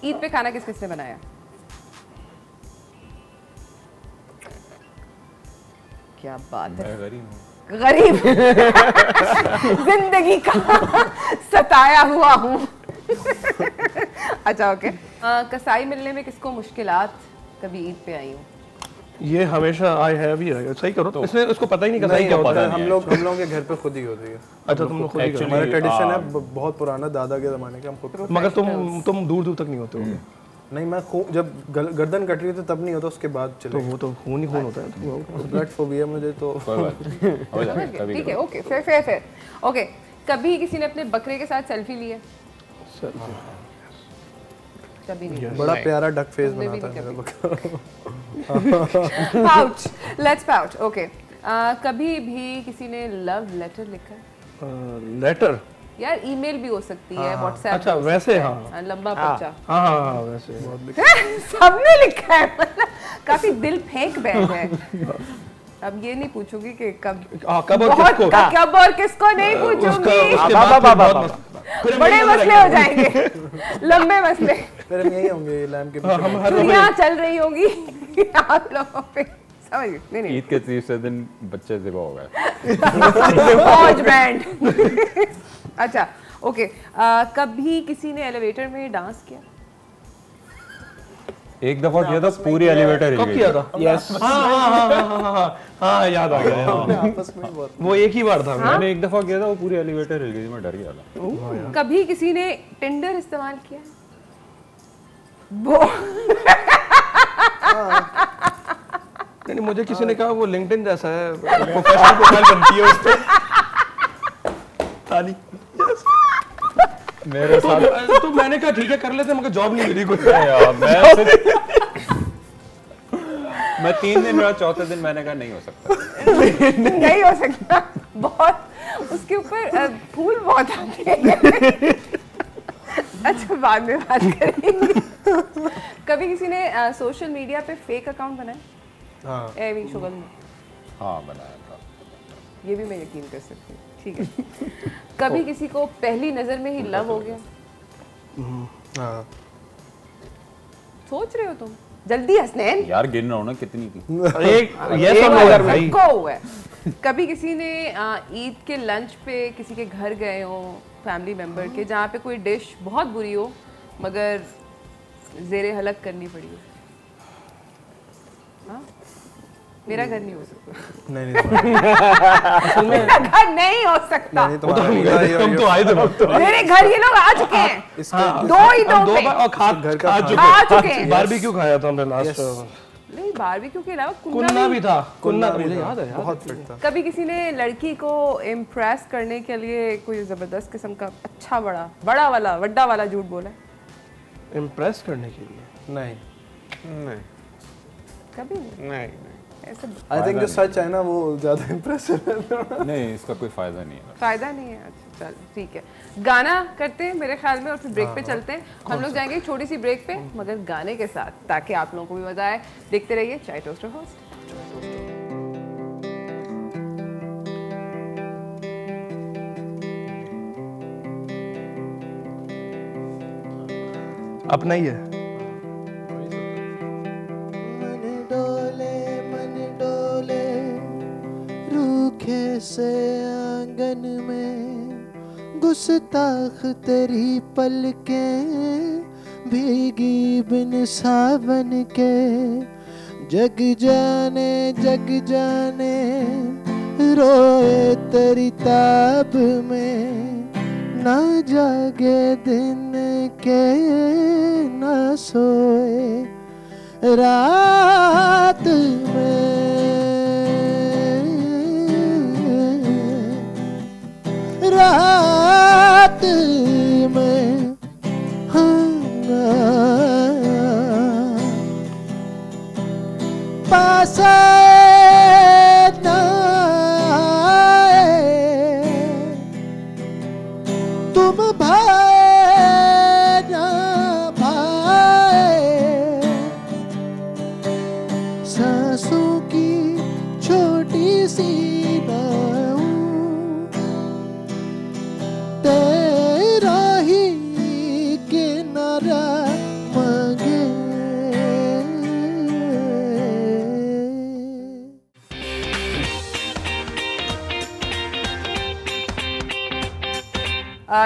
ईद पे खाना किस किसने बनाया? क्या बात है, गरीब जिंदगी का सताया हुआ हूँ। अच्छा ओके, कसाई मिलने में किसको मुश्किलात कभी ईद पे आई हूँ? ये हमेशा आई हैव ही रहेगा। सही करो तो इसने उसको पता ही नहीं कसाई क्या होता है। हम लोगों के घर पे खुद ही होती है। अच्छा तुम लोग खुद ही हमारा ट्रेडिशन है बहुत पुराना, दादा के जमाने के, हम खुद। मगर तुम दूर दूर तक नहीं होते होगे। नहीं मैं जब गर्दन कट रही थी तब नहीं होता, उसके बाद चले। तो वो तो खून ही खून होता है, ब्लड फोबिया मुझे तो। ठीक है, ओके फेयर। ओके, कभी किसी ने अपने बकरे के साथ सेल्फी ली है? कभी नहीं। बड़ा प्यारा डक फेस बनाता है मेरा बकरा। Pouch, let's pouch. ओके, कभी भी किसी ने लव लेटर लिखा? लेटर यार ईमेल भी हो सकती है, व्हाट्सएप। अच्छा वैसे हाँ, लंबा पर्चा। हाँ वैसे सबने लिखा है, मतलब काफी दिल फेंक बैठ है। अब ये नहीं पूछूंगी कि कब और किसको नहीं पूछूंगी, बड़े मसले हो जाएंगे, लंबे मसले। फिर यही होंगे लैम्प के पीछे दुनिया चल रही होंगी आप लोगों पे, समझ गए? नहीं ईद के तीसरे दिन बच्चे ज़िबा हो गए। फौज बैंड। अच्छा ओके, कभी किसी ने एलिवेटर में डांस किया? एक दफा किया था, पूरी एलिवेटर हिल कब गई। किया था? यस हाँ याद आ गया। आपस में बहुत। वो एक ही बार था। मैंने एक दफा किया था, वो पूरी एलिवेटर हिल गई, मैं डर गया था। कभी किसी ने टिंडर इस्तेमाल किया? नहीं मुझे किसी ने कहा वो लिंक्डइन जैसा है, प्रोफेशनल प्रोफाइल बनती है उस पे। ताली मेरे साथ तो मैंने कहा ठीक है कर लेते, मगर जॉब नहीं मिली कुछ। मैं 3 दिन रहा, चौथे दिन मैंने कहा नहीं हो सकता। नहीं हो सकता, बहुत उसके ऊपर फूल बहुत आते हैं। अच्छा बाद में बात करेंगे। कभी किसी ने सोशल मीडिया पे फेक अकाउंट बनाया? हाँ एवी शुगल में। हाँ बनाया था। ये भी मैं यकीन कर सकती हूँ, ठीक है। कभी किसी को पहली नजर में ही लव हो गया? हाँ। सोच रहे हो तुम? जल्दी हसनैन यार गिन रहा हूँ ना कितनी की। एक ये सब मगर भाई को हुआ है। कभी किसी ने ईद के लंच पे किसी के घर गए हो, फैमिली मेंबर के, जहाँ पे कोई डिश बहुत बुरी हो मगर ज़ेरे हलक करनी पड़ी हो? हाँ? मेरा घर नहीं हो सकता। नहीं मेरा घर नहीं हो सकता। तुम तो आए थे। मेरे घर ये लोग आ चुके हैं, दो ईदों पे और खा चुके हैं। बारबेक्यू खाया था हमने लास्ट। नहीं बारबेक्यू के अलावा कुन्ना भी था, कुन्ना मुझे याद है, बहुत फिट था। कभी किसी ने लड़की को इम्प्रेस करने के लिए कोई जबरदस्त किस्म का अच्छा वड्डा वाला झूठ बोला है? इम्प्रेस करने के लिए? नहीं कभी नहीं। ऐसे आई थिंक जो सच है ना वो ज्यादा इम्प्रेसिव है। नहीं इसका कोई फायदा नहीं है। फायदा नहीं है। अच्छा चल ठीक है, गाना करते हैं मेरे ख्याल में और फिर ब्रेक पे चलते हैं। हम लोग जाएंगे छोटी सी ब्रेक पे, मगर गाने के साथ, ताकि आप लोगों को भी मजा आए। देखते रहिए चाय टोस्टर होस्ट। अपना ही है। सूखे से आंगन में गुस्ताख तेरी पलकें भीगी बिन सावन के। जग जाने रोए तेरी ताब में, ना जागे दिन के ना सोए रात में। रात में पास ना तुम भाए ना भाए, सांसों की छोटी सी नाव तेरा ही किनारा मांगे।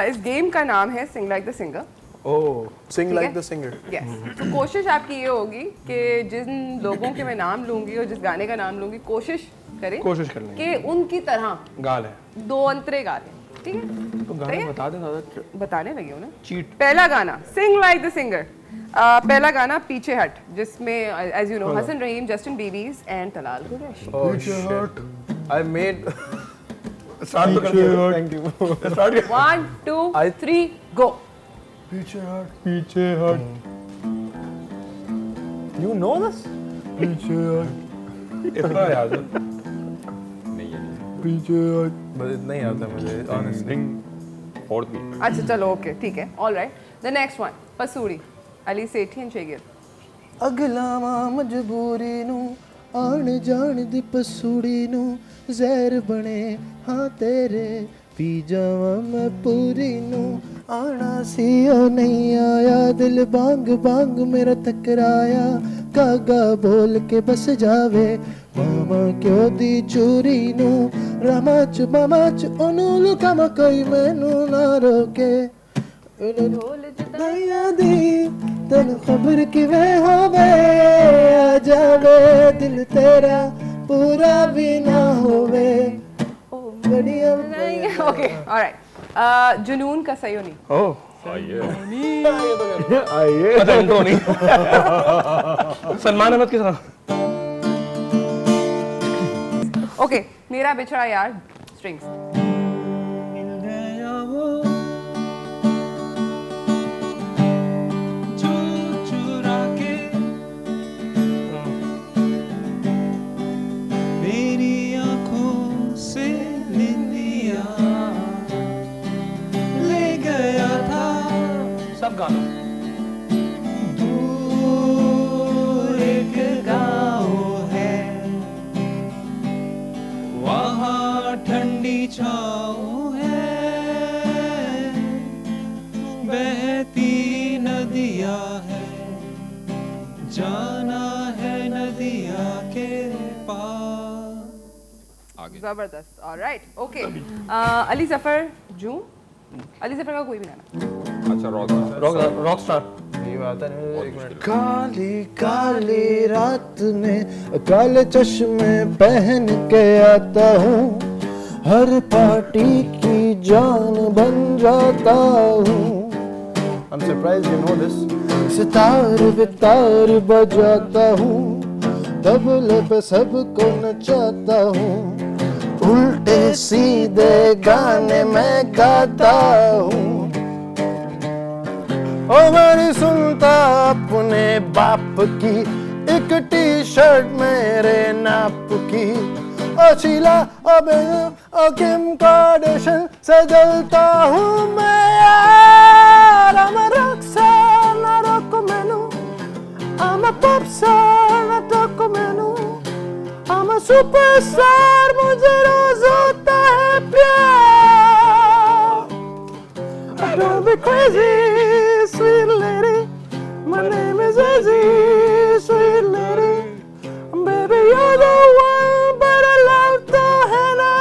इस गेम का नाम है sing like the singer. Oh, sing like है? The singer. यस। तो कोशिश आपकी ये होगी कि जिन लोगों के मैं नाम लूंगी और जिस गाने का नाम लूंगी कोशिश करें कि उनकी तरह गा लें, दो अंतरे गा लें। ठीक है? तो गाना बता दें दादा। बताने लगी हूँ ना। चीट। पहला गाना सिंग लाइक द सिंगर। पहला गाना पीछे हट, जिसमें as you know Hasan Raheem, Justin Bibis and Talal Qureshi. Oh shit, I made start तो करते हैं। thank you। Start 1 2 3 go. पीछे हट। You know this? पीछे हट। इतना याद है। नहीं है पीछे हट। बस इतना ही आता है मुझे honestly। Fourth beat. अच्छा चलो ओके ठीक है, all right. The next one Pasoori, Ali Sethi and शेगिल। अगलावा मजबूरी नू आण जान दी पसूड़ी नू जहर बने हाँ तेरे पी जावा मैं पूरी नू। आना सी ओ नहीं आया दिल बांग बांग मेरा टकराया, कागा बोल के बस जावे मामा क्यों दी चूरी नू। रामाच मामाच ओनू लुकामा कोई मैनू ना रोके। ढोल जुदाइयां दी तेन खबर किवें होवे, आ जावे दिल तेरा पूरा भी ना होवे। बढ़िया ओके ऑलराइट। जुनून का सयोनी। ओह आइए आइए। अच्छा इंट्रो नहीं। सलमान अहमद के साथ। ओके मेरा बिछड़ा यार स्ट्रिंग्स। सब गानों दूर एक गाँव है, वहाँ ठंडी छाँव है, बहती नदिया है, जाना है नदिया के पार। जबरदस्त alright okay. Ali Zafar zoom, Ali Zafar का कोई भी गाना। अच्छा रॉक स्टार। ये बात है एक मिनट। काली काली रात में काले चश्मे पहन के आता हूँ, हर पार्टी की जान बन जाता हूँ। I'm surprised you know this. Sitar बितार बजाता हूँ, तबले पे सबको नचाता हूँ, उल्टे सीधे गाने में गाता हूँ। ओ मेरी सुनता अपने बाप की एक टी शर्ट मेरे नाप की, ओ शीला अब किम कार्दाशियन से जलता हूँ मैं यार। I'm a rock star, not a menu. I'm a pop star, not a menu. I'm a superstar, मुझे रोज होता है प्यार। Don't be crazy, sweet lady. My name is Izzy, sweet lady. Baby, you're the one, but I love the hand I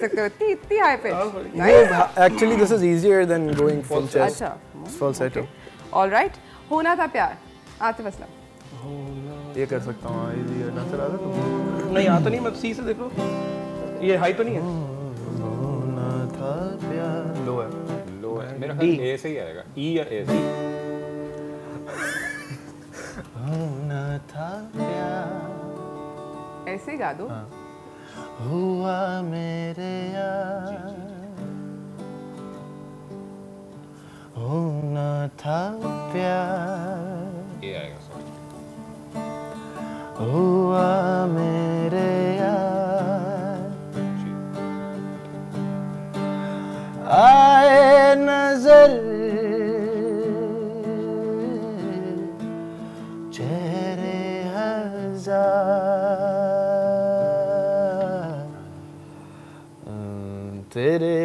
सकते हो, इतनी high pitch. Actually, this is easier than going full chest. अच्छा, Falsetto. All right. होना था प्यार, आतिफ असलम। ये कर सकता हूँ। easy है ना, चला दो। नहीं आता नहीं, मैं सी से देखो, ये हाई तो नहीं है। होना था प्यार। लो है। लो है मेरा ख्याल ए से ही आएगा, ई या ए से। होना था प्यार ऐसे ही गा दो। हुआ मेरे यार, होना था प्यार, ए आएगा सॉरी। हुआ मेरे यार, आए नजर चेहरे हजार, तेरे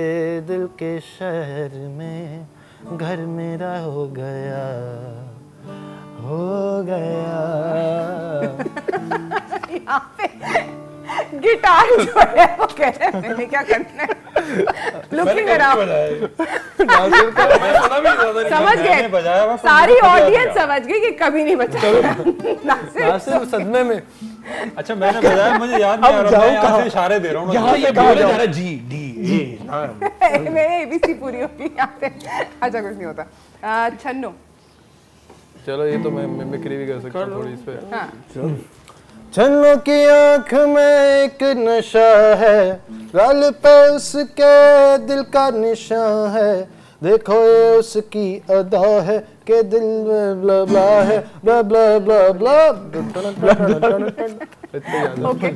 दिल के शहर में घर मेरा हो गया, हो गया। यहाँ पे गिटार जो है वो कह रहे हैं मैंने क्या करना है, लुकिंग अराउंड। समझ गए, सारी ऑडियंस समझ गई कि कभी नहीं बचा। नासिर सदमे में। अच्छा मैंने बजाया, मुझे याद नहीं आ रहा, मैं यहाँ से इशारे दे रहा हूँ। यहाँ ये बोले जा रहा जी डी ए ना। मेरे एबीसी पूरी होगी यहाँ पे। अच्छा कुछ नहीं होता। छन्नू। चलो ये तो मैं मिमिक्री भी कर सकता हूँ थोड़ी इस पे। हाँ। छन्नों की आंख में एक नशा है, गाल पे उसके दिल का निशान है, देखो ये उसकी अदा है कि दिल में ब्ला ब्ला है, ब्ला ब्ला ब्ला ब्ला। ओके।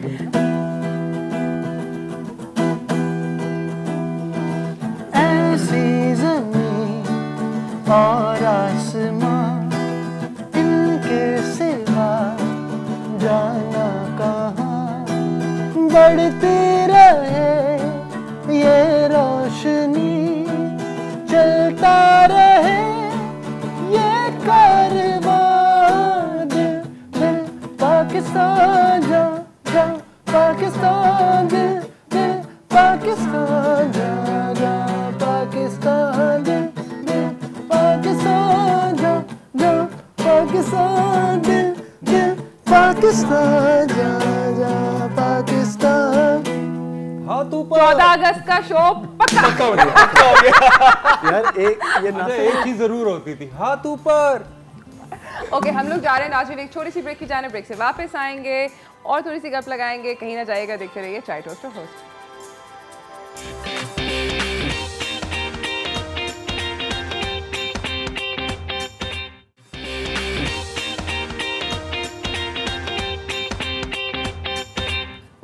ऐसी जमीन और आसमां, इनके सिवा जाना कहाँ, बढ़ती रहे ये रोशनी, चलता रहे ये कारवां, दिल दिल पाकिस्तान जा जा, पाकिस्तान दिल दिल पाकिस्तान जा जा, पाकिस्तान दिल दिल पाकिस्तान जा जा, पाकिस्तान दिल दिल पाकिस्तान जा जा, पाकिस्तान। हाथ ऊपर। 14 अगस्त का शो पक्का। यार एक ये ना एक चीज जरूर होती थी, हाथ ऊपर। ओके हम लोग जा रहे हैं नाज़रीन, एक छोटी सी ब्रेक की जाने, ब्रेक से वापस आएंगे और थोड़ी सी गप लगाएंगे, कहीं ना जाएगा, देखते रहिए chai toaster host.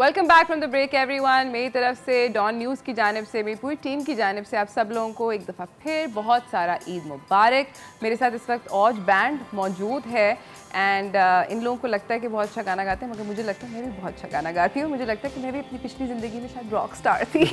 Welcome back from the break everyone. मेरी तरफ से डॉन न्यूज़ की जानिब से, मेरी पूरी टीम की जानिब से आप सब लोगों को एक दफ़ा फिर बहुत सारा ईद मुबारक। मेरे साथ इस वक्त औज बैंड मौजूद है एंड इन लोगों को लगता है कि बहुत अच्छा गाना गाते हैं, मगर मुझे लगता है मैं भी बहुत अच्छा गाना गाती हूँ। मुझे लगता है कि मैं भी अपनी पिछली ज़िंदगी में शायद रॉक स्टार थी।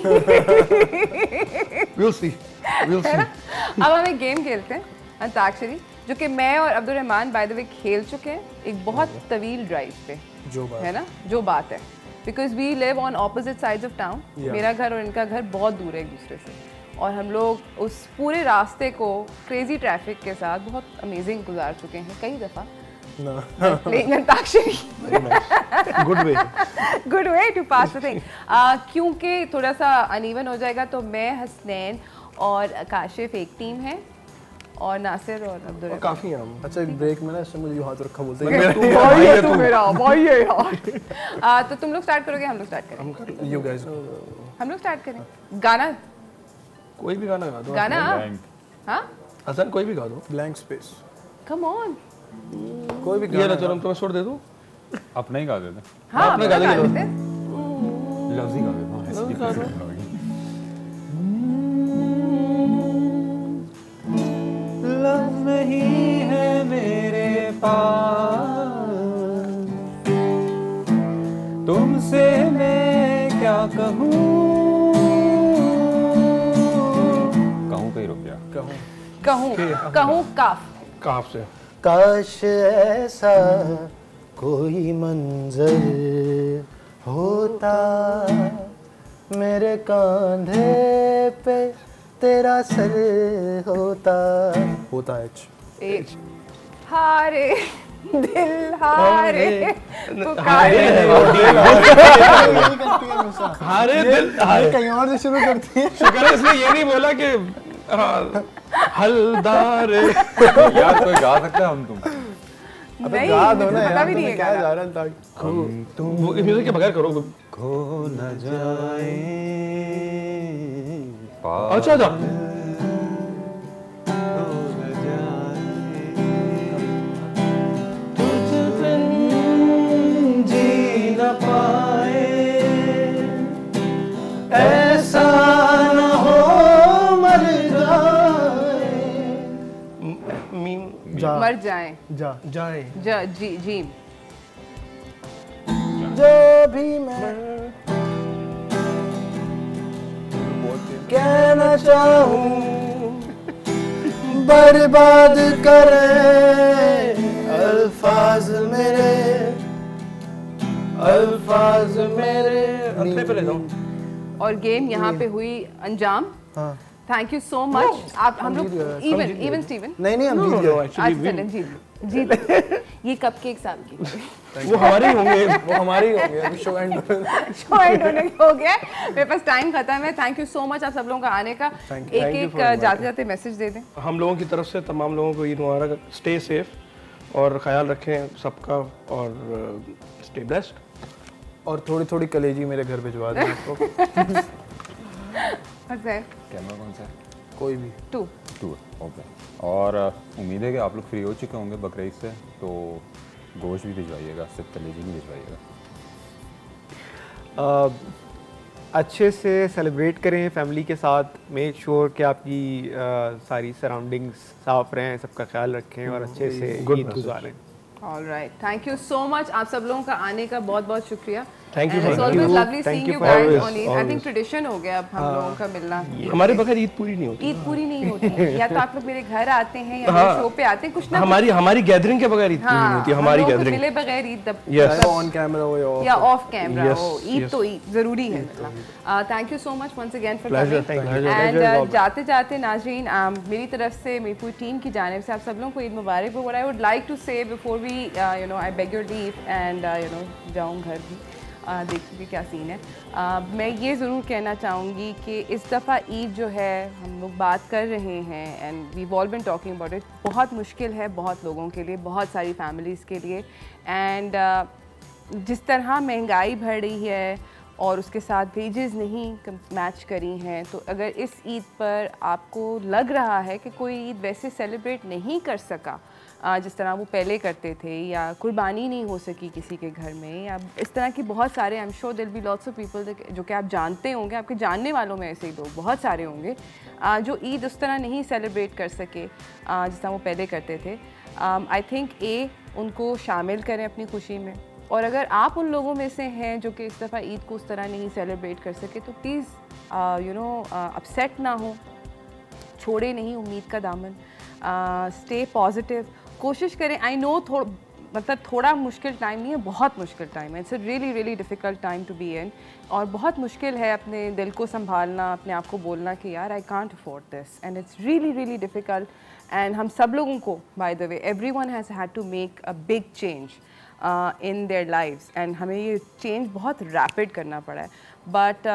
We'll see. है ना? अब हम एक गेम खेलते हैं, अंताक्षरी, जो कि मैं और अब्दुल रहमान बाय द वे खेल चुके हैं एक बहुत तवील ड्राइव पे, जो बात है ना, जो बात है, because we live on opposite sides of town. मेरा घर और इनका घर बहुत दूर है एक दूसरे से, और हम लोग उस पूरे रास्ते को क्रेजी ट्रैफिक के साथ बहुत अमेजिंग गुजार चुके हैं कई दफ़ा। Playing Antakshari, good way to pass the thing. क्योंकि थोड़ा सा अनइवन हो जाएगा तो मैं, हसनैन और काशिफ एक टीम है, और नासिर और अब्दुल काफी हैं हम। अच्छा एक ब्रेक में ना इसने मुझे हाथ रखा बोलते हैं भाई है तू मेरा भाई है यार। तो तुम लोग स्टार्ट करोगे, हम लोग स्टार्ट करें? यू गाइस हम लोग स्टार्ट करें। गाना, कोई भी गाना गा दो। गाना हाँ हसन कोई भी गा दो। ब्लैंक स्पेस कम ऑन, कोई भी ये ना चलो तुम्हें छोड़ दे दूं। अपना ही गा देते, हाँ आपने गा दिया। देते। लफ्ज़ ही गा देता हूँ, ऐसे गा दो। लफ्ज़ नहीं है मेरे पास, तुमसे मैं क्या कहूँ कहूँ पे ही रुक गया। कहूँ काफ काफ से। काश ऐसा कोई मंजर होता मेरे कांधे पे तेरा सर होता है। हारे दिल हारे हारे दिल हारे कहीं और से शुरू करती है। शुक्र है इसने ये नहीं बोला कि हलदार। यार कोई गा सकता है हम तुम? नहीं, गा दो ना मुझे पता यार, भी नहीं है क्या गाना। जा रहा था। म्यूजिक के बगैर करो। खो न जाए अच्छा था। जी न पाए ऐसा न हो मर जाए। मर जाएं जाए जी जो भी मैं कहना चाहूं बर्बाद करे अल्फाज मेरे अंतरे पे ले जाओ। और गेम यहाँ पे हुई अंजाम। Thank you so much. आप हम लोग इवन स्टीवन नहीं हम जीत गए। आज चलें जीत ये कपकेक्स आपकी वो हमारे ही होंगे। वो हमारे ही होंगे। अभी शो एंड शो एंड होने को हो गया है। मेरे पास टाइम खत्म है। थैंक यू सो मच आप सब लोगों का आने का। एक जाते जाते मैसेज दे दें। हम लोगों की तरफ से तमाम लोगों को ईद मुबारक। स्टे सेफ और ख्याल रखें सबका और स्टे ब्लेस्ड। और थोड़ी थोड़ी कलेजी मेरे घर भिजवा दें आपको। कैमरा कौन सा है? कोई भी। 2 ओके। और उम्मीद है कि आप लोग फ्री हो चुके होंगे बकरीद से, तो गोश्त भी भिजवाइएगा, सिर्फ कलेजी नहीं भिजवाइएगा। अच्छे से सेलिब्रेट करें फैमिली के साथ। मेक श्योर कि आपकी सारी सराउंडिंग्स साफ रहें, सबका ख्याल रखें और अच्छे से ईद गुजारें। Alright, thank you so much आप सब लोगों का आने का बहुत बहुत शुक्रिया। Thank you. It's always lovely seeing you guys on Eid. I think tradition हो गया अब हम लोगों का मिलना। हमारे बगैर ईद पूरी नहीं होती। ईद पूरी नहीं होती है। या तो आप लोग मेरे घर आते हैं या मेरे शो पे आते हैं, कुछ ना हमारी गैदरिंग के बगैर ईद पूरी नहीं होती। हमारी गैदरिंग मिले बगैर ईद ऑन कैमरा हो या ऑफ कैमरा हो, ईद तो ईद जरूरी है। Thank you so much once again for coming. And जाते जाते नाज़रीन मेरी तरफ से मेरी पूरी टीम की जानिब से आप सब लोगों को ईद मुबारक हो। What I would like to say before we I beg your leave and जाऊँ घर भी देखिए क्या सीन है। मैं ये ज़रूर कहना चाहूँगी कि इस दफ़ा ईद जो है हम लोग बात कर रहे हैं and we all been talking about it, बहुत मुश्किल है बहुत लोगों के लिए, बहुत सारी फैमिलीज़ के लिए। एंड जिस तरह महंगाई बढ़ रही है और उसके साथ वेजेस नहीं मैच करी हैं, तो अगर इस ईद पर आपको लग रहा है कि कोई ईद वैसे सेलिब्रेट नहीं कर सका जिस तरह वो पहले करते थे, या कुर्बानी नहीं हो सकी किसी के घर में, या इस तरह की बहुत सारे I am sure there be lots of people जो कि आप जानते होंगे, आपके जानने वालों में ऐसे ही लोग बहुत सारे होंगे जो ईद उस तरह नहीं सेलिब्रेट कर सके जिस तरह वो पहले करते थे। आई थिंक उनको शामिल करें अपनी खुशी में, और अगर आप उन लोगों में से हैं जो कि इस दफ़ा ईद को उस तरह नहीं सेलिब्रेट कर सके तो प्लीज़ अपसेट ना हो, छोड़े नहीं उम्मीद का दामन, स्टे पॉजिटिव, कोशिश करें। आई नो थोड़ा मुश्किल टाइम नहीं है, बहुत मुश्किल टाइम है। It's a really really difficult time to be in, और बहुत मुश्किल है अपने दिल को संभालना, अपने आप को बोलना कि यार I can't afford this, and it's really really difficult. And हम सब लोगों को by the way everyone has had to make a big change in their lives, and हमें ये चेंज बहुत रैपिड करना पड़ा है, but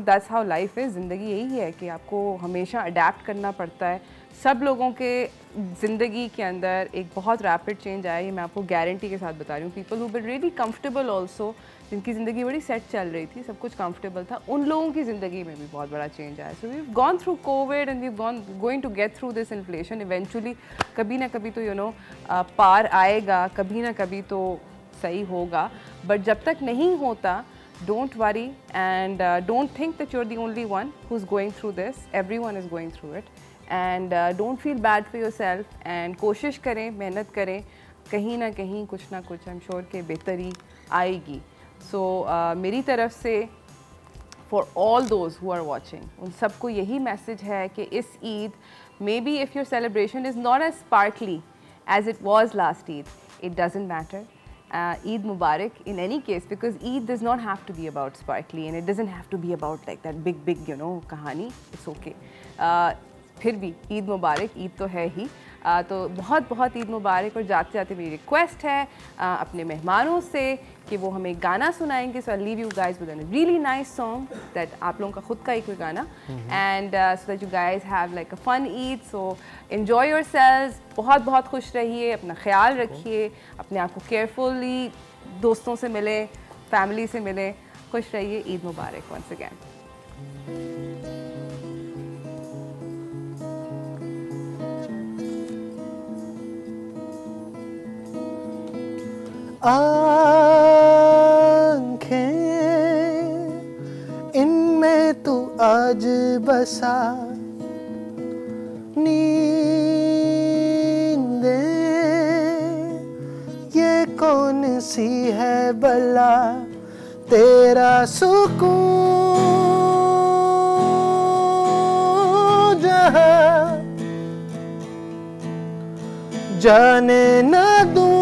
that's how life is. ज़िंदगी यही है कि आपको हमेशा अडेप्ट करना पड़ता है। सब लोगों के ज़िंदगी के अंदर एक बहुत रैपिड चेंज आया, ये मैं आपको गारंटी के साथ बता रही हूँ। People who were really comfortable also, जिनकी ज़िंदगी बड़ी सेट चल रही थी, सब कुछ कंफर्टेबल था, उन लोगों की ज़िंदगी में भी बहुत बड़ा चेंज आया। So we have gone through COVID and we have going to get through this inflation eventually. कभी ना कभी तो पार आएगा, कभी ना कभी तो सही होगा, बट जब तक नहीं होता, don't worry and don't think that you're the only one who's going through this. Everyone is going through it, and don't feel bad for yourself, and कोशिश करें, मेहनत करें, कहीं ना कहीं कुछ ना कुछ I'm sure के बेहतरी आएगी। So मेरी तरफ से for all those who are watching, उन सबको यही मैसेज है कि इस Eid maybe if your celebration is not as sparkly as it was last Eid, it doesn't matter. Eid Mubarak in any case, because Eid does not have to be about sparkly and it doesn't have to be about like that big kahani. It's okay. फिर भी ईद मुबारक, ईद तो है ही। तो बहुत बहुत ईद मुबारक। और जाते जाते मेरी रिक्वेस्ट है अपने मेहमानों से कि वो हमें गाना सुनाएंगे। So I leave you guys with a really nice song that आप लोगों का खुद का ही कोई गाना, and so that you guys have like a fun Eid. So enjoy yourselves, बहुत बहुत खुश रहिए, अपना ख्याल रखिए, अपने आप को केयरफुली, दोस्तों से मिले, फैमिली से मिले, खुश रहिए। ईद मुबारक वंस अगैन। आँखें इनमें तू आज बसा, नींदें ये कौन सी है भला, तेरा सुकून जहाँ जाने न दूँ